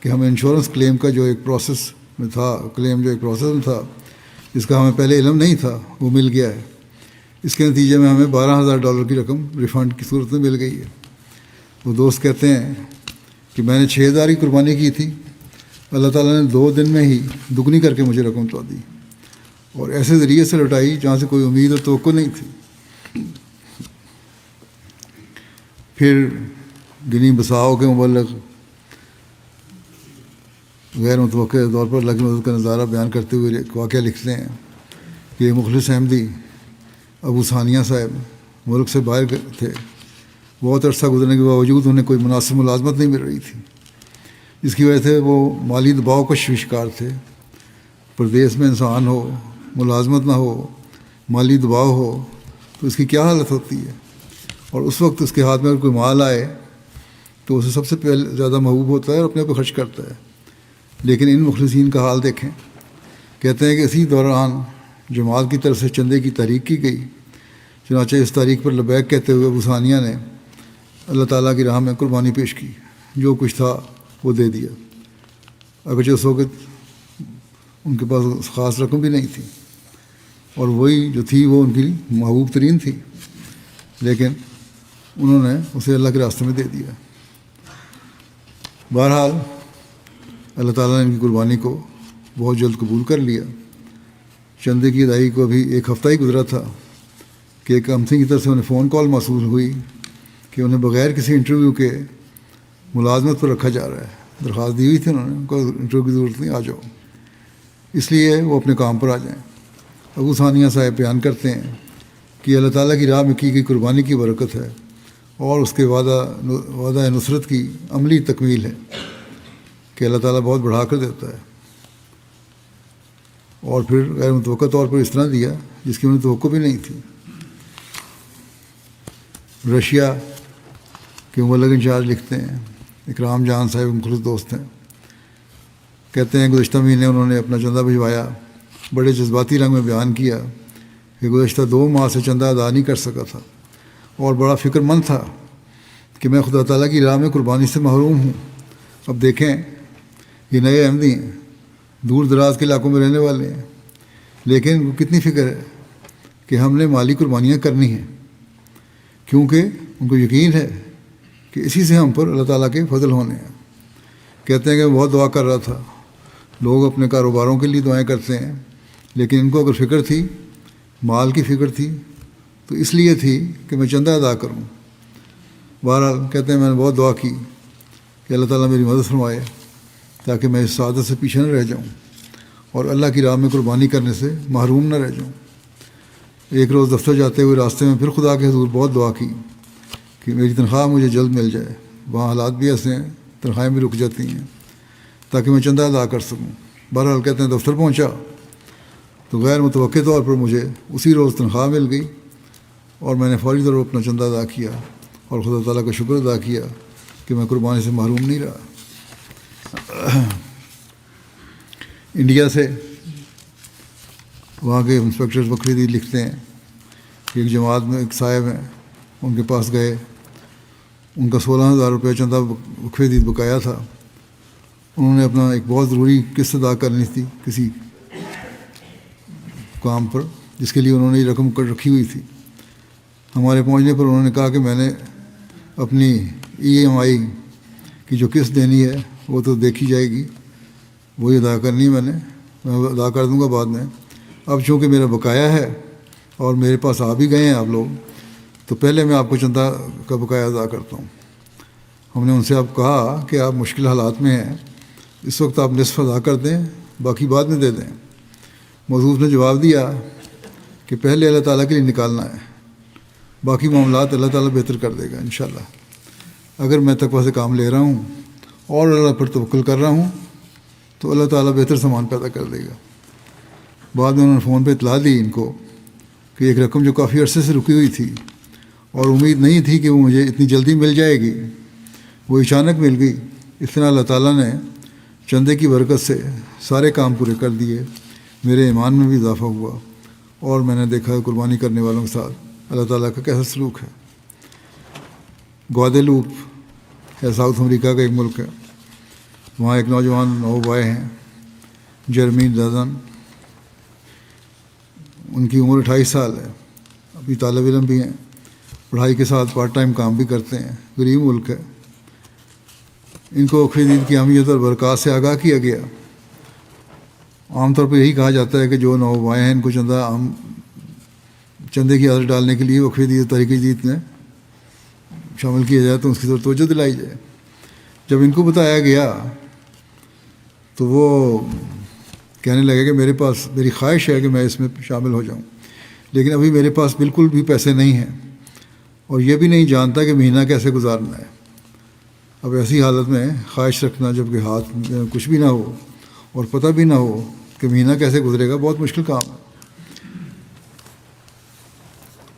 [SPEAKER 2] کہ ہمیں انشورنس کلیم کا جو ایک پروسیس میں تھا جس کا ہمیں پہلے علم نہیں تھا وہ مل گیا ہے. اس کے نتیجے میں ہمیں $12000 کی رقم ریفنڈ کی صورت میں مل گئی ہے. وہ دوست کہتے ہیں کہ میں نے 6000 کی قربانی کی تھی، اللہ تعالیٰ نے 2 دن میں ہی دگنی کر کے مجھے رقم تو دی اور ایسے ذریعے سے لوٹائی جہاں سے کوئی امید اور توقع نہیں تھی. پھر گنی بساؤ کے مبلغ غیر متوقع طور پر اللہ کی مدد کا نظارہ بیان کرتے ہوئے ایک واقعہ لکھتے ہیں کہ مخلص احمدی ابو ثانیہ صاحب ملک سے باہر تھے. بہت عرصہ گزرنے کے باوجود انہیں کوئی مناسب ملازمت نہیں مل رہی تھی، جس کی وجہ سے وہ مالی دباؤ کا شکار تھے. پردیس میں انسان ہو، ملازمت نہ ہو، مالی دباؤ ہو تو اس کی کیا حالت ہوتی ہے، اور اس وقت اس کے ہاتھ میں اگر کوئی مال آئے تو اسے سب سے پہلے زیادہ محبوب ہوتا ہے اور اپنے پہ خرچ کرتا ہے۔ لیکن ان مخلصین کا حال دیکھیں، کہتے ہیں کہ اسی دوران جماعت کی طرف سے چندے کی تحریک کی گئی، چنانچہ اس تاریخ پر لبیک کہتے ہوئے ابو ثانیہ نے اللہ تعالیٰ کی راہ میں قربانی پیش کی، جو کچھ تھا وہ دے دیا، اگرچہ اس وقت ان کے پاس خاص رقم بھی نہیں تھی، اور وہی جو تھی وہ ان کی محبوب ترین تھی، لیکن انہوں نے اسے اللہ کے راستے میں دے دیا۔ بہرحال اللہ تعالیٰ نے ان کی قربانی کو بہت جلد قبول کر لیا۔ چندے کی ادائیگی کو ابھی ایک ہفتہ ہی گزرا تھا کہ ایک کمپنی کی طرف سے انہیں فون کال موصول ہوئی کہ انہیں بغیر کسی انٹرویو کے ملازمت پر رکھا جا رہا ہے۔ درخواست دی ہوئی تھی انہوں نے، ان کو انٹرویو کی ضرورت نہیں، آ جاؤ، اس لیے وہ اپنے کام پر آ جائیں۔ ابو ثانیہ صاحب بیان کرتے ہیں کہ اللہ تعالیٰ کی راہ میں کی گئی قربانی کی برکت ہے اور اس کے وعدہ نصرت کی عملی تکمیل ہے کہ اللہ تعالیٰ بہت بڑھا کر دیتا ہے، اور پھر غیر متوقع طور پر اس طرح دیا جس کی انہیں توقع بھی نہیں تھی۔ رشیا کے مبلغ انچارج لکھتے ہیں، اکرام جان صاحب مخلص دوست ہیں، کہتے ہیں گزشتہ مہینے انہوں نے اپنا چندہ بھجوایا، بڑے جذباتی رنگ میں بیان کیا کہ گزشتہ 2 ماہ سے چندہ ادا نہیں کر سکا تھا اور بڑا فکر مند تھا کہ میں خدا تعالیٰ کی راہ میں قربانی سے محروم ہوں۔ اب دیکھیں، یہ نئے احمدی ہیں، دور دراز کے علاقوں میں رہنے والے ہیں، لیکن ان کو کتنی فکر ہے کہ ہم نے مالی قربانیاں کرنی ہیں، کیونکہ ان کو یقین ہے کہ اسی سے ہم پر اللہ تعالیٰ کے فضل ہونے ہیں۔ کہتے ہیں کہ میں بہت دعا کر رہا تھا، لوگ اپنے کاروباروں کے لیے دعائیں کرتے ہیں، لیکن ان کو اگر فکر تھی، مال کی فکر تھی، تو اس لیے تھی کہ میں چندہ ادا کروں۔ بہرحال کہتے ہیں میں نے بہت دعا کی کہ اللہ تعالیٰ میری مدد فرمائے تاکہ میں اس سعادت سے پیچھے نہ رہ جاؤں اور اللہ کی راہ میں قربانی کرنے سے محروم نہ رہ جاؤں۔ ایک روز دفتر جاتے ہوئے راستے میں پھر خدا کے حضور بہت دعا کی کہ میری تنخواہ مجھے جلد مل جائے، وہاں حالات بھی ایسے ہیں، تنخواہیں بھی رک جاتی ہیں، تاکہ میں چندہ ادا کر سکوں۔ بہرحال کہتے ہیں دفتر پہنچا تو غیر متوقع طور پر مجھے اسی روز تنخواہ مل گئی اور میں نے فوری طور پر اپنا چندہ ادا کیا اور خدا تعالیٰ کا شکر ادا کیا کہ میں قربانی سے محروم نہیں رہا۔ انڈیا سے وہاں کے انسپیکٹر بکری عید لکھتے ہیں کہ ایک جماعت میں ایک صاحب ہیں، ان کے پاس گئے، ان کا 16,000 روپیہ چندہ بکری عید بقایا تھا۔ انہوں نے اپنا ایک بہت ضروری قسط ادا کرنی تھی کسی کام پر، جس کے لیے انہوں نے یہ رقم رکھی ہوئی تھی۔ ہمارے پہنچنے پر انہوں نے کہا کہ میں نے اپنی EMI کی جو قسط دینی ہے وہ تو دیکھی جائے گی، وہی ادا کرنی ہے، میں ادا کر دوں گا بعد میں۔ اب چونکہ میرا بقایا ہے اور میرے پاس آ بھی گئے ہیں آپ لوگ، تو پہلے میں آپ کو چندہ کا بقایا ادا کرتا ہوں۔ ہم نے ان سے اب کہا کہ آپ مشکل حالات میں ہیں، اس وقت آپ نصف ادا کر دیں، باقی بعد میں دے دیں۔ موظوف نے جواب دیا کہ پہلے اللہ تعالیٰ کے لیے نکالنا ہے، باقی معاملات اللہ تعالیٰ بہتر کر دے گا انشاءاللہ۔ اگر میں تقویٰ سے کام لے رہا ہوں اور اللہ پر توکل کر رہا ہوں تو اللہ تعالیٰ بہتر سامان پیدا کر دے گا۔ بعد میں انہوں نے فون پہ اطلاع دی ان کو کہ ایک رقم جو کافی عرصے سے رکی ہوئی تھی اور امید نہیں تھی کہ وہ مجھے اتنی جلدی مل جائے گی، وہ اچانک مل گئی۔ اس طرح اللہ تعالیٰ نے چندے کی برکت سے سارے کام پورے کر دیے، میرے ایمان میں بھی اضافہ ہوا اور میں نے دیکھا قربانی کرنے والوں کے ساتھ اللہ تعالیٰ کا کیسا سلوک ہے۔ گواڈیلوپ ہے، ساؤتھ امریکہ کا ایک ملک ہے، وہاں ایک نوجوان نوبائے ہیں جرمی دزن، ان کی عمر 28 سال ہے، ابھی طالب علم بھی ہیں، پڑھائی کے ساتھ پارٹ ٹائم کام بھی کرتے ہیں، غریب ملک ہے۔ ان کو بقرعید عید کی اہمیت اور برکات سے آگاہ کیا گیا۔ عام طور پر یہی کہا جاتا ہے کہ جو نوبائے ہیں ان کو چندے کی عادت ڈالنے کے لیے بقرعید عید تحریک جدید میں شامل کیا جائے تو اس کی طرف توجہ دلائی جائے۔ جب ان کو بتایا گیا تو وہ کہنے لگے کہ میری خواہش ہے کہ میں اس میں شامل ہو جاؤں، لیکن ابھی میرے پاس بالکل بھی پیسے نہیں ہیں اور یہ بھی نہیں جانتا کہ مہینہ کیسے گزارنا ہے۔ اب ایسی حالت میں خواہش رکھنا جب کہ ہاتھ میں کچھ بھی نہ ہو اور پتہ بھی نہ ہو کہ مہینہ کیسے گزرے گا، بہت مشکل کام ہے۔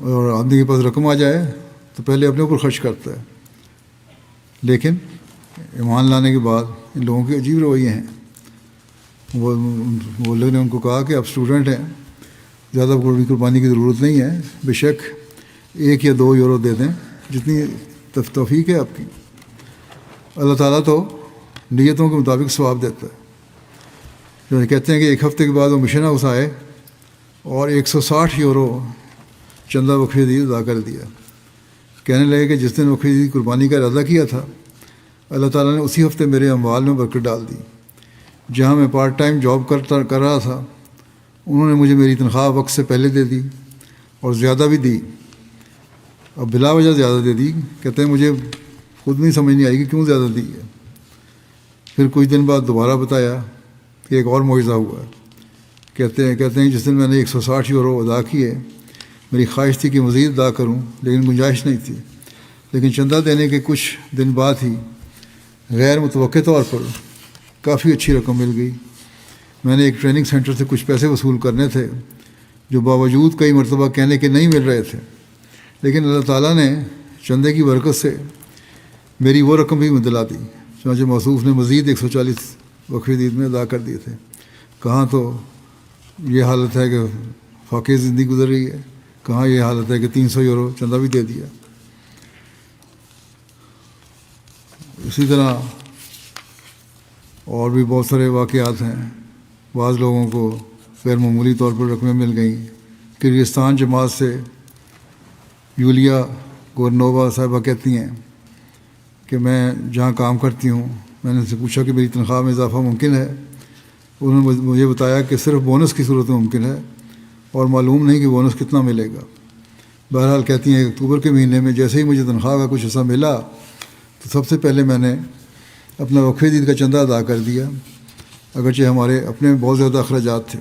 [SPEAKER 2] اور آدمی کے پاس رقم آ جائے تو پہلے اپنے اوپر خرچ کرتا ہے، لیکن ایمان لانے کے بعد ان لوگوں کے عجیب رویے ہیں۔ وہ لوگ نے ان کو کہا کہ آپ اسٹوڈنٹ ہیں، زیادہ قربانی کی ضرورت نہیں ہے، بے شک 1 یا 2 یورو دے دیں جتنی توفیق ہے آپ کی، اللہ تعالیٰ تو نیتوں کے مطابق ثواب دیتا ہے۔ جو کہتے ہیں کہ 1 ہفتے کے بعد وہ مشن ہاؤس آئے اور 160 یورو چندہ وقف عید ادا کر دیا۔ کہنے لگے کہ جس دن وقف عید قربانی کا ارادہ کیا تھا، اللہ تعالیٰ نے اسی ہفتے میرے اموال میں برکت ڈال دی۔ جہاں میں پارٹ ٹائم جاب کر رہا تھا، انہوں نے مجھے میری تنخواہ وقت سے پہلے دے دی اور زیادہ بھی دی، اب بلا وجہ زیادہ دے دی۔ کہتے ہیں مجھے خود نہیں سمجھ نہیں آئی کہ کیوں زیادہ دی ہے۔ پھر کچھ دن بعد دوبارہ بتایا کہ ایک اور معجزہ ہوا ہے۔ کہتے ہیں جس دن میں نے 160 یورو ادا کیے، میری خواہش تھی کہ مزید ادا کروں لیکن گنجائش نہیں تھی، لیکن چندہ دینے کے کچھ دن بعد ہی غیر متوقع طور پر کافی اچھی رقم مل گئی۔ میں نے ایک ٹریننگ سینٹر سے کچھ پیسے وصول کرنے تھے جو باوجود کئی مرتبہ کہنے کے نہیں مل رہے تھے، لیکن اللہ تعالیٰ نے چندے کی برکت سے میری وہ رقم بھی دلا دی۔ چنانچہ موصوف نے مزید 140 وقف عید میں ادا کر دیے تھے۔ کہاں تو یہ حالت ہے کہ فاقے زندگی گزر رہی ہے، کہاں یہ حالت ہے کہ 300 یورو چندہ بھی دے دیا۔ اسی طرح اور بھی بہت سارے واقعات ہیں۔ بعض لوگوں کو غیر معمولی طور پر رقمیں مل گئیں۔ کرغزستان جماعت سے یولیا گورنووا صاحبہ کہتی ہیں کہ میں جہاں کام کرتی ہوں، میں نے ان سے پوچھا کہ میری تنخواہ میں اضافہ ممکن ہے۔ انہوں نے مجھے بتایا کہ صرف بونس کی صورت میں ممکن ہے اور معلوم نہیں کہ بونس کتنا ملے گا۔ بہرحال کہتی ہیں اکتوبر کے مہینے میں جیسے ہی مجھے تنخواہ کا کچھ حصہ ملا تو سب سے پہلے میں نے اپنا وقف عید کا چندہ ادا کر دیا، اگرچہ ہمارے اپنے بہت زیادہ اخراجات تھے۔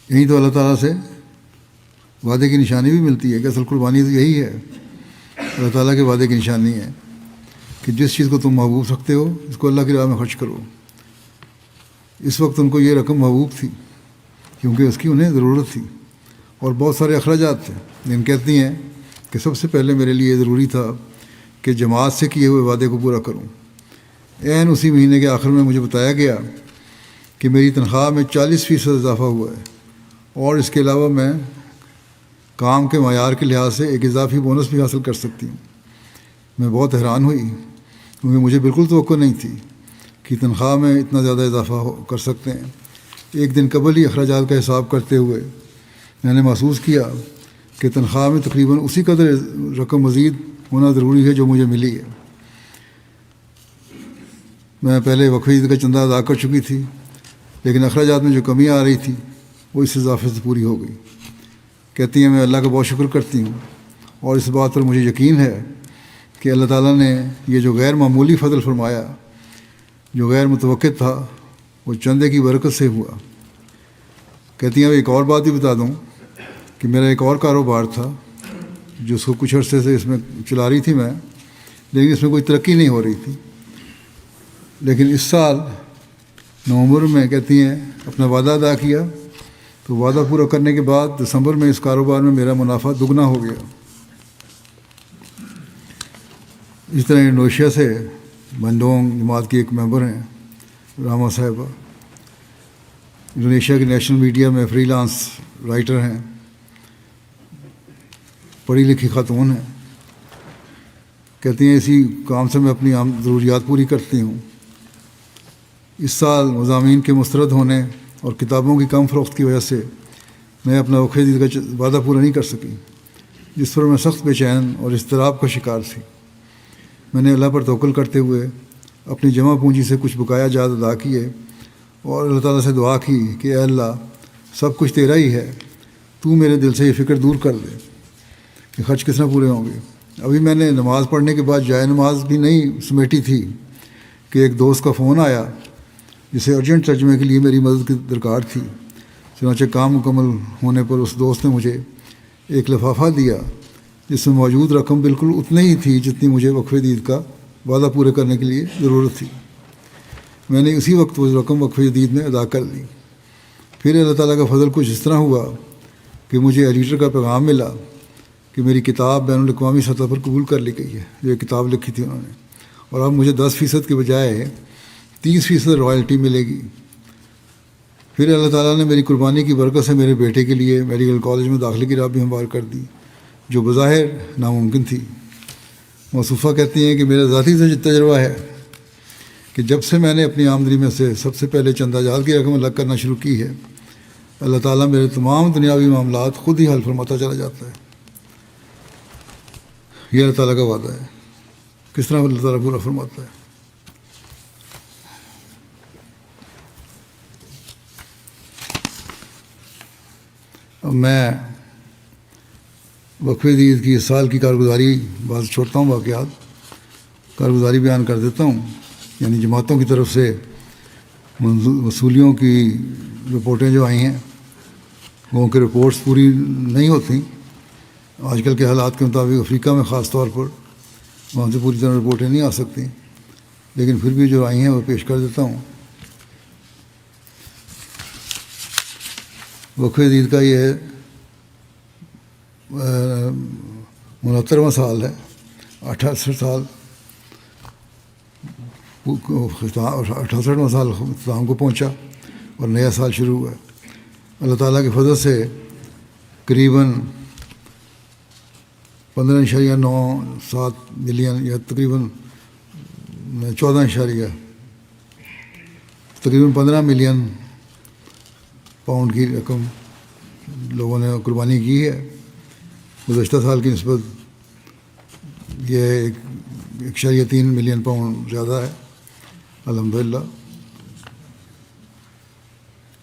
[SPEAKER 2] یہی تو اللہ تعالیٰ سے وعدے کی نشانی بھی ملتی ہے کہ اصل قربانی تو یہی ہے، اللہ تعالیٰ کے وعدے کی نشانی ہے کہ جس چیز کو تم محبوب سکتے ہو اس کو اللہ کی راہ میں خرچ کرو۔ اس وقت ان کو یہ رقم محبوب تھی کیونکہ اس کی انہیں ضرورت تھی اور بہت سارے اخراجات تھے، لیکن کہتی ہیں کہ سب سے پہلے میرے لیے ضروری تھا کہ جماعت سے کیے ہوئے وعدے کو پورا کروں۔ عین اسی مہینے کے آخر میں مجھے بتایا گیا کہ میری تنخواہ میں 40% اضافہ ہوا ہے اور اس کے علاوہ میں کام کے معیار کے لحاظ سے ایک اضافی بونس بھی حاصل کر سکتی ہوں۔ میں بہت حیران ہوئی کیونکہ مجھے بالکل توقع نہیں تھی کہ تنخواہ میں اتنا زیادہ اضافہ کر سکتے ہیں۔ ایک دن قبل ہی اخراجات کا حساب کرتے ہوئے میں نے محسوس کیا کہ تنخواہ میں تقریباً اسی قدر رقم مزید ہونا ضروری ہے جو مجھے ملی ہے۔ میں پہلے وقف عید کا چندہ ادا کر چکی تھی، لیکن اخراجات میں جو کمی آ رہی تھی وہ اس اضافے سے پوری ہو گئی۔ کہتی ہیں میں اللہ کا بہت شکر کرتی ہوں اور اس بات پر مجھے یقین ہے کہ اللہ تعالیٰ نے یہ جو غیر معمولی فضل فرمایا، جو غیر متوقع تھا، وہ چندے کی برکت سے ہوا۔ کہتی ہیں ایک اور بات بھی بتا دوں کہ میرا ایک اور کاروبار تھا جو اس کو کچھ عرصے سے اس میں چلا رہی تھی میں، لیکن اس میں کوئی ترقی نہیں ہو رہی تھی، لیکن اس سال نومبر میں کہتی ہیں اپنا وعدہ ادا کیا تو وعدہ پورا کرنے کے بعد دسمبر میں اس کاروبار میں میرا منافع دگنا ہو گیا۔ اس طرح انڈونیشیا سے بنڈونگ جماعت کی ایک ممبر ہیں راما صاحبہ، انڈونیشیا کی نیشنل میڈیا میں فری لانس رائٹر ہیں، پڑھی لکھی خاتون ہیں۔ کہتی ہیں اسی کام سے میں اپنی عام ضروریات پوری کرتی ہوں۔ اس سال مضامین کے مسترد ہونے اور کتابوں کی کم فروخت کی وجہ سے میں اپنا وقف عید کا وعدہ پورا نہیں کر سکی، جس پر میں سخت بے چین اور اضطراب کا شکار تھی۔ میں نے اللہ پر توکل کرتے ہوئے اپنی جمع پونجی سے کچھ بقایا جات ادا کیے اور اللہ تعالیٰ سے دعا کی کہ اے اللہ سب کچھ تیرا ہی ہے، تو میرے دل سے یہ فکر دور کر دے کہ خرچ کس طرح پورے ہوں گے۔ ابھی میں نے نماز پڑھنے کے بعد جائے نماز بھی نہیں سمیٹی تھی کہ ایک دوست کا فون آیا جسے ارجنٹ ترجمے کے لیے میری مدد کی درکار تھی۔ چنانچہ کام مکمل ہونے پر اس دوست نے مجھے ایک لفافہ دیا جس میں موجود رقم بالکل اتنی ہی تھی جتنی مجھے وقف عید کا وعدہ پورے کرنے کے لیے ضرورت تھی۔ میں نے اسی وقت وہ رقم وقف عید میں ادا کر لی۔ پھر اللہ تعالیٰ کا فضل کچھ اس طرح ہوا کہ مجھے ایڈیٹر کا پیغام ملا کہ میری کتاب بین الاقوامی سطح پر قبول کر لی گئی ہے، جو کتاب لکھی تھی انہوں نے، اور اب مجھے 10% کے بجائے 30% رائلٹی ملے گی۔ پھر اللہ تعالیٰ نے میری قربانی کی برکت سے میرے بیٹے کے لیے میڈیکل کالج میں داخلے کی راہ بھی ہموار کر دی، جو بظاہر ناممکن تھی۔ موصوفہ کہتی ہیں کہ میرا ذاتی تجربہ ہے کہ جب سے میں نے اپنی آمدنی میں سے سب سے پہلے چندہ جات کی رقم الگ کرنا شروع کی ہے، اللہ تعالیٰ میرے تمام دنیاوی معاملات خود ہی حل فرماتا چلا جاتا ہے۔ یہ اللہ تعالیٰ کا وعدہ ہے۔ کس طرح اللہ تعالیٰ پورا فرماتا ہے؟ اب میں وقفہ عید کی اس سال کی کارگزاری بعض چھوڑتا ہوں، واقعات کارگزاری بیان کر دیتا ہوں۔ یعنی جماعتوں کی طرف سے وصولیوں کی رپورٹیں جو آئی ہیں، وہ کہ رپورٹس پوری نہیں ہوتی آج کل کے حالات کے مطابق، افریقہ میں خاص طور پر وہاں سے پوری طرح رپورٹیں نہیں آ سکتی، لیکن پھر بھی جو آئی ہیں وہ پیش کر دیتا ہوں۔ وقفہ عید کا یہ 69واں سال ہے، 68 سال 68واں سال اختتام کو پہنچا اور نیا سال شروع ہوا ہے۔ اللہ تعالیٰ کے فضل سے قریباً 15.97 ملین یا تقریباً 15 ملین پاؤنڈ کی رقم لوگوں نے قربانی کی ہے۔ گزشتہ سال کی نسبت یہ 1.3 ملین پاؤنڈ زیادہ ہے الحمدللہ۔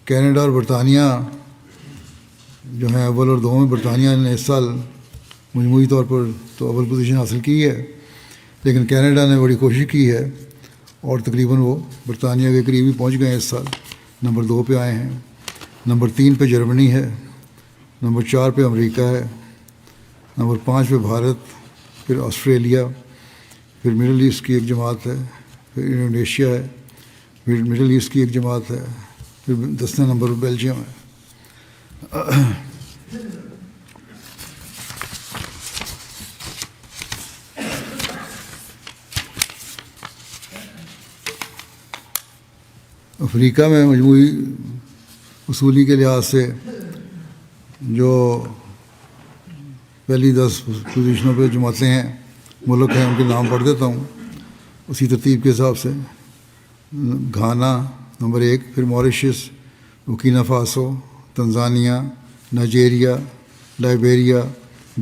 [SPEAKER 2] کینیڈا اور برطانیہ جو ہیں اول اور دوم، برطانیہ نے اس سال مجموعی طور پر تو اول پوزیشن حاصل کی ہے، لیکن کینیڈا نے بڑی کوشش کی ہے اور تقریباً وہ برطانیہ کے قریب ہی پہنچ گئے ہیں۔ اس سال نمبر 2 پہ آئے ہیں۔ نمبر 3 پہ جرمنی ہے، نمبر 4 پہ امریکہ ہے، نمبر 5 پہ بھارت، پھر آسٹریلیا، پھر مڈل ایسٹ کی ایک جماعت ہے، پھر انڈونیشیا ہے، پھر مڈل ایسٹ کی ایک جماعت ہے، پھر 10 نمبر پہ بیلجیم ہے۔ افریقہ میں مجموعی وصولی کے لحاظ سے جو پہلی 10 پوزیشنوں پہ جماعتیں ہیں، ملک ہیں، ان کے نام پڑھ دیتا ہوں اسی ترتیب کے حساب سے۔ گھانا نمبر 1، پھر Mauritius, Burkina Faso, Tanzania, Nigeria, Liberia,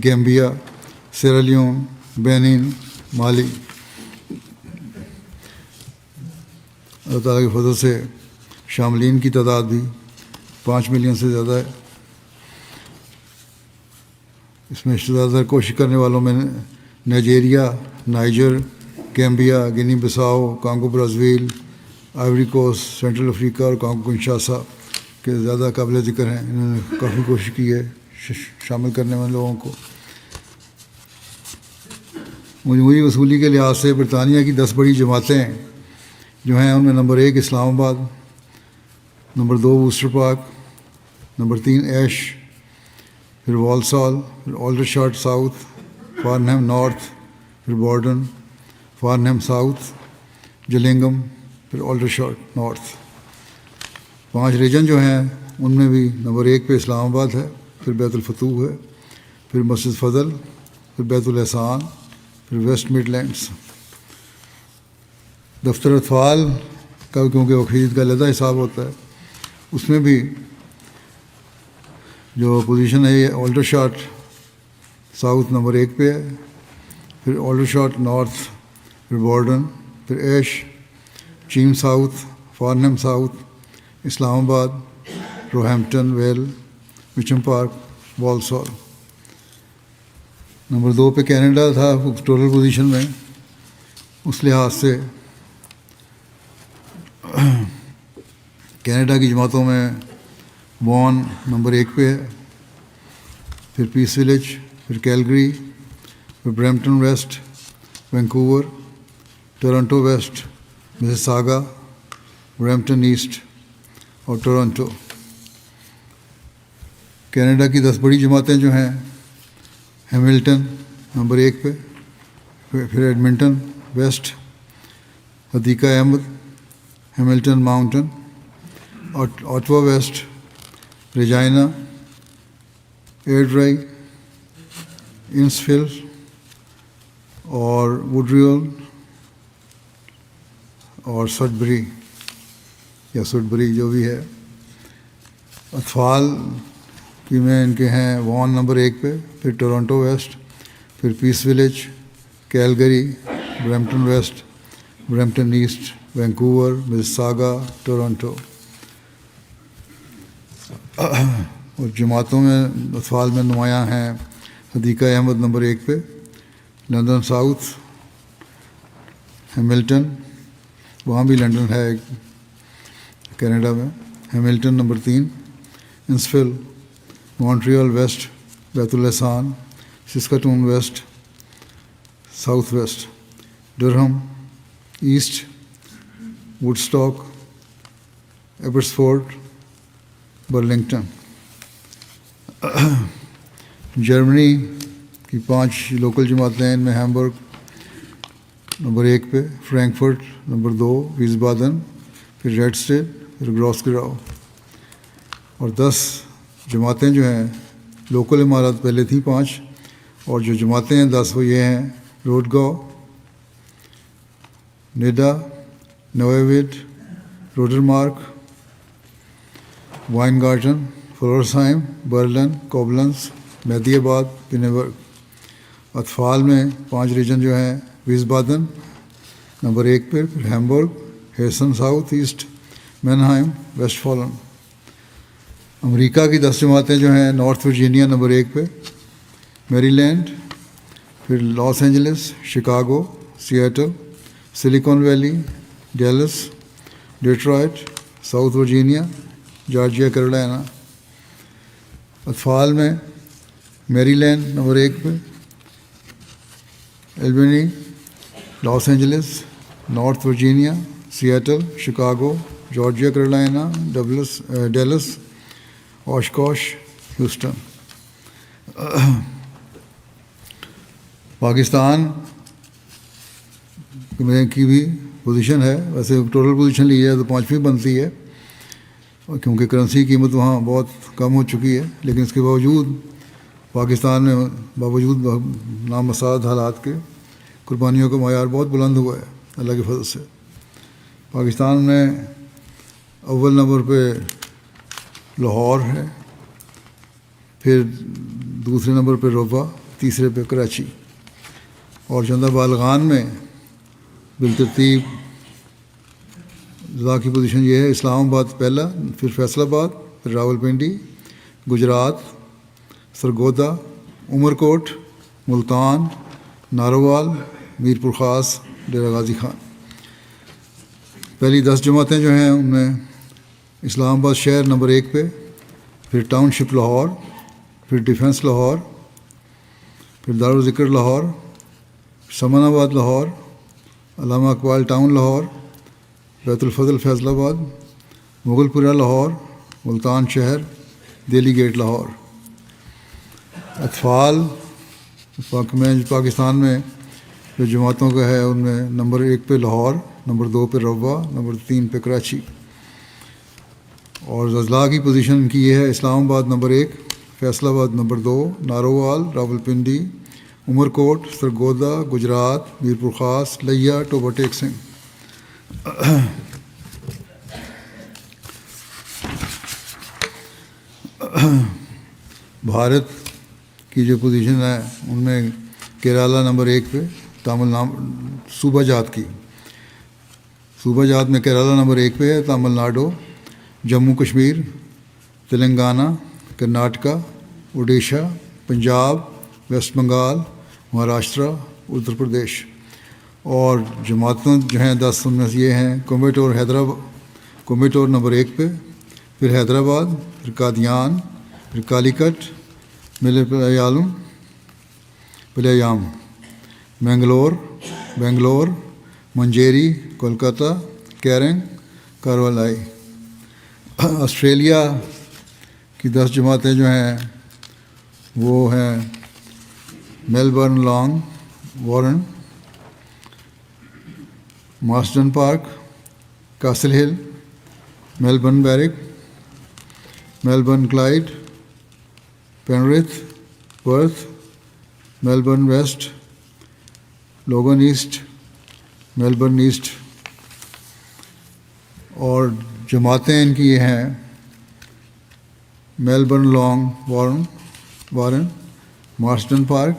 [SPEAKER 2] Gambia, Sierra Leone, Benin, Mali. اللہ تعالیٰ کے فضل سے شاملین کی تعداد بھی 5 ملین سے زیادہ ہے۔ اس میں زیادہ تر کوشش کرنے والوں میں Nigeria, Niger, Gambia, Guinea Bissau, Congo Brazil, Ivory Coast, Central Africa اور کانگو کنشاسا کے زیادہ قابل ذکر ہیں۔ انہوں نے کافی کوشش کی ہے شامل کرنے والے لوگوں کو۔ مجموعی وصولی کے لحاظ سے برطانیہ کی 10 بڑی جماعتیں جو ہیں، ان میں نمبر 1 اسلام آباد، نمبر 2 ووسٹر پارک، نمبر 3 ایش، پھر والسال، پھر آلڈرشاٹ ساؤتھ، فارنہم نارتھ، پھر بارڈن، فارنہم ساؤتھ، جلنگم، پھر آلڈرشاٹ نارتھ۔ 5 ریجن جو ہیں ان میں بھی نمبر 1 پہ اسلام آباد ہے، پھر بیت الفتوح ہے، پھر مسجد فضل، پھر بیت الاحسان، پھر ویسٹ مڈ لینڈس۔ دفتر اطفال کا کیونکہ وقفہ کا علیحدہ حساب ہوتا ہے، اس میں بھی جو پوزیشن ہے یہ آلڈرشاٹ ساؤتھ نمبر 1 پہ ہے، پھر آلڈرشاٹ نارتھ، پھر بارڈن، پھر ایش، چیم ساؤتھ، فارنہم ساؤتھ، اسلام آباد، روہیمپٹن ویل، مچم پارک، والسال۔ نمبر 2 پہ کینیڈا تھا ٹوٹل پوزیشن میں، اس لحاظ سے کینیڈا کی جماعتوں میں وان نمبر 1 پہ ہے، پھر پیس ولیج، پھر کیلگری، پھر Brampton West, Vancouver, Toronto West, Mississauga, Brampton East اور ٹورنٹو۔ کینیڈا کی 10 بڑی جماعتیں جو ہیں ہیملٹن نمبر 1 پہ، پھر Edmonton West, Hadiqa Ahmad, Hamilton Mountain, Ottawa West, Regina, Airdrie, Innisfil اور وڈریول اور سڈبری یا سڈبری جو بھی ہے۔ اطفال کی میں ان کے ہیں وان نمبر 1 پہ، پھر ٹورنٹو ویسٹ، پھر Peace Village, Calgary, Brampton West, Brampton East, Vancouver, Mississauga, Toronto. اور جماعتوں میں اطفال میں نمایاں ہیں حدیقہ احمد نمبر 1 پہ، لندن ساؤتھ، ہیملٹن، وہاں بھی لنڈن ہے کینیڈا میں، Hamilton number 3، Innisfil, Montreal West, بیت الحسان، Saskatoon West, South West, Durham East, Woodstock, Abbotsford, Burlington. Germany کی 5 لوکل جماعتیں ہیں، ان میں ہیمبرگ نمبر 1 پہ، فرینکفرٹ نمبر 2، ویسبادن، پھر ریڈسٹیڈ، پھر گراسگراؤ۔ اور 10 جماعتیں جو ہیں لوکل عمارات پہلے تھیں 5، اور جو جماعتیں ہیں 10 وہ یہ ہیں: روڈگاؤ، نیڈا، نویویڈ، روڈرمارک، وائن گارٹن، فلورسہائم، برلن، کوبلنس، مہدی آباد، پینیبرگ۔ اطفال میں 5 ریجن جو ہیں: ویسبادن نمبر 1 پہ، پھر Hamburg, ہیسن south asset, مینہائم، waste fallen. امریکہ کی 10 جماعتیں جو ہیں: نارتھ ورجینیا نمبر 1 پہ، میری لینڈ، پھر Los Angeles, Chicago, Seattle, Silicon Valley, Dallas, Detroit, South Virginia, Georgia, Carolina. اطفال میں میری لینڈ نمبر 1 پہ، Albany, Los Angeles, North Virginia, Seattle, Chicago, Georgia, Carolina, Dallas, Oshkosh, Houston. Pakistan میں کی بھی position ہے، ویسے ٹوٹل پوزیشن لی جائے تو 5ویں بنتی ہے، کیونکہ کرنسی کی قیمت وہاں بہت کم ہو چکی ہے، لیکن اس کے باوجود پاکستان میں باوجود نامساعد حالات کے قربانیوں کا معیار بہت بلند ہوا ہے اللہ کے فضل سے۔ پاکستان میں اول نمبر پہ لاہور ہے، پھر دوسرے نمبر پہ روبہ، تیسرے پہ کراچی، اور شدہ بالغان میں بالترتیب ضلع کی پوزیشن یہ ہے: اسلام آباد پہلا، پھر فیصل آباد، پھر راولپنڈی، گجرات، سرگودا، عمر کوٹ، ملتان، ناروال، میر پور خاص، ڈیرہ غازی خان۔ پہلی 10 جماعتیں جو ہیں ان میں اسلام آباد شہر نمبر 1 پہ، پھر ٹاؤن شپ لاہور، پھر ڈیفنس لاہور، پھر دارالذکر لاہور، سمن آباد لاہور، علامہ اقبال ٹاؤن لاہور، بیت الفضل فیصل آباد، مغل پورہ لاہور، ملتان شہر، دہلی گیٹ لاہور۔ اطفال پاکستان میں جو جماعتوں کا ہے ان میں نمبر 1 پہ لاہور، نمبر 2 پہ روبہ، نمبر 3 پہ کراچی، اور اضلاع کی پوزیشن کی یہ ہے: اسلام آباد نمبر 1، فیصل آباد نمبر 2، نارووال، راولپنڈی، عمر کوٹ، سرگودا، گجرات، میر پور خاص، لیا، ٹوبہ ٹیک سنگھ۔ بھارت کی جو پوزیشن ہے ان میں کیرالہ نمبر 1 پہ، تامل صوبہ جات کی، صوبہ جات میں کیرالہ نمبر 1 پہ ہے، تامل ناڈو، جموں کشمیر، تلنگانہ، کرناٹکا، اڈیشہ، پنجاب، ویسٹ بنگال، مہاراشٹرا، اتر پردیش۔ اور جماعتوں جو ہیں 10 ان میں سے یہ ہیں: کومیٹور حیدرآباد، کومیٹور نمبر 1 پہ، پھر حیدرآباد، پھر قادیان، پھر کالیکٹ، پلیام، بنگلور، منجیری، کولکتہ، کیرنگ، کاروالائی۔ آسٹریلیا کی کی 10 جماعتیں جو ہیں وہ ہیں Melbourne Langwarrin, Marsden Park, Castle Hill, Melbourne Berwick, Melbourne Clyde, Penrith, Perth, Melbourne West, Logan East, Melbourne East. اور جماعتیں ان کی یہ ہیں Melbourne Langwarrin, Marsden Park,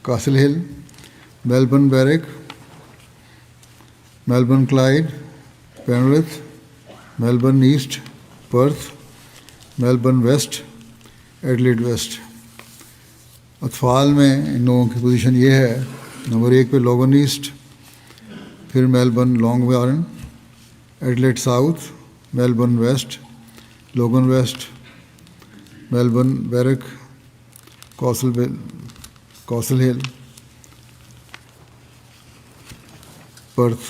[SPEAKER 2] Castle Hill, Melbourne Berwick, Melbourne Clyde, Penrith, Melbourne East, Perth, Melbourne West, Adelaide West. اطفال میں ان لوگوں کی پوزیشن یہ ہے، نمبر 1 پہ لوگن ایسٹ، پھر Melbourne Langwarrin, Adelaide South, Melbourne West, Logan West, Melbourne Berwick, Castle Hill, Perth.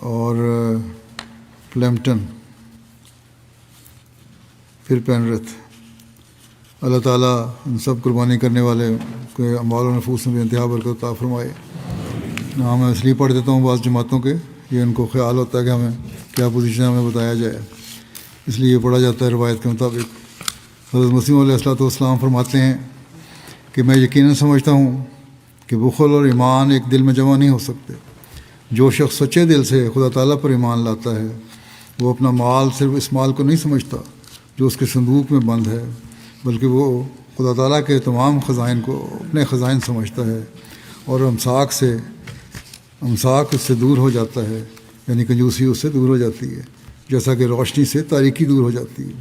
[SPEAKER 2] اور Plympton, پھر پینرتھ. اللہ تعالیٰ ان سب قربانی کرنے والے کے اموال و نفوس میں بے انتہا برکت عطا فرمائے. نام میں اس لیے پڑھ دیتا ہوں بعض جماعتوں کے، یہ ان کو خیال ہوتا ہے کہ ہمیں کیا پوزیشن ہمیں بتایا جائے، اس لیے یہ پڑھا جاتا ہے روایت کے مطابق. حضرت مسیح علیہ السلام فرماتے ہیں کہ میں یقیناً سمجھتا ہوں کہ بخل اور ایمان ایک دل میں جمع نہیں ہو سکتے. جو شخص سچے دل سے خدا تعالیٰ پر ایمان لاتا ہے وہ اپنا مال صرف اس مال کو نہیں سمجھتا جو اس کے صندوق میں بند ہے، بلکہ وہ خدا تعالیٰ کے تمام خزائن کو اپنے خزائن سمجھتا ہے، اور امساک اس سے دور ہو جاتا ہے، یعنی کنجوسی اس سے دور ہو جاتی ہے، جیسا کہ روشنی سے تاریکی دور ہو جاتی ہے.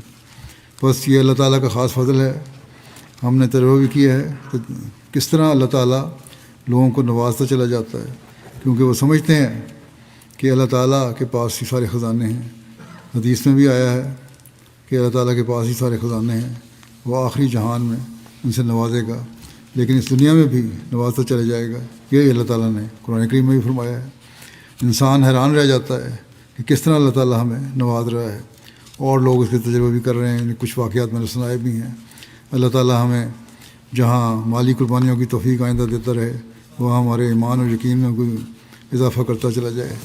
[SPEAKER 2] بس یہ اللہ تعالیٰ کا خاص فضل ہے. ہم نے تجربہ بھی کیا ہے کہ کس طرح اللہ تعالیٰ لوگوں کو نوازتا چلا جاتا ہے، کیونکہ وہ سمجھتے ہیں کہ اللہ تعالیٰ کے پاس ہی سارے خزانے ہیں. حدیث میں بھی آیا ہے کہ اللہ تعالیٰ کے پاس ہی سارے خزانے ہیں، وہ آخری جہان میں ان سے نوازے گا، لیکن اس دنیا میں بھی نوازتا چلا جائے گا. یہی اللہ تعالیٰ نے قرآن کریم میں بھی فرمایا ہے. انسان حیران رہ جاتا ہے کہ کس طرح اللہ تعالیٰ ہمیں نواز رہا ہے، اور لوگ اس کے تجربے بھی کر رہے ہیں. کچھ واقعات میں نے سنائے بھی ہیں. اللہ تعالیٰ ہمیں جہاں مالی قربانیوں کی توفیق آئندہ دیتا رہے، وہاں ہمارے ایمان اور یقین میں کوئی اضافہ کرتا چلا جائے.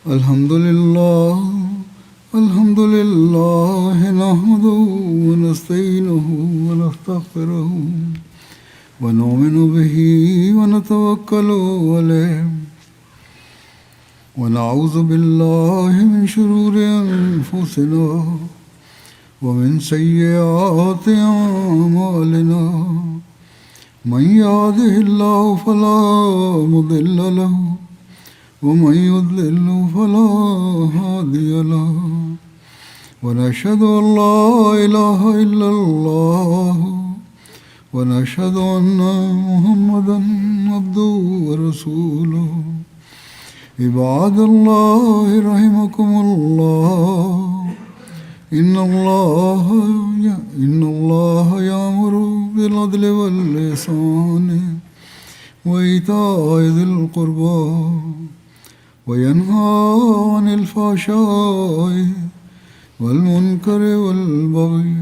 [SPEAKER 2] الحمد للہ نحمده ونستعینه ونستغفره ونؤمن به ونتوکل علیہ ونعوذ باللہ من شرور انفسنا ومن سیئات اعمالنا من يهده الله فلا مضل له ومن يضلل فلا هادي له ونشهد أن لا إله إلا الله ونشهد أن محمدا عبده ورسوله. عباد الله رحمكم الله، إن الله يأمر بالعدل والإحسان وإيتاء ذي القربى وينهى عن الفحشاء والمنكر والبغي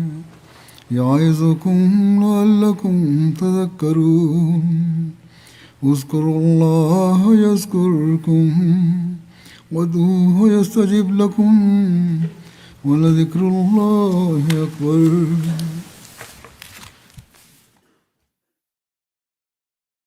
[SPEAKER 2] يعظكم لعلكم تذكرون. اذكروا الله يذكركم وادعوه يستجب لكم ولذكر الله أكبر.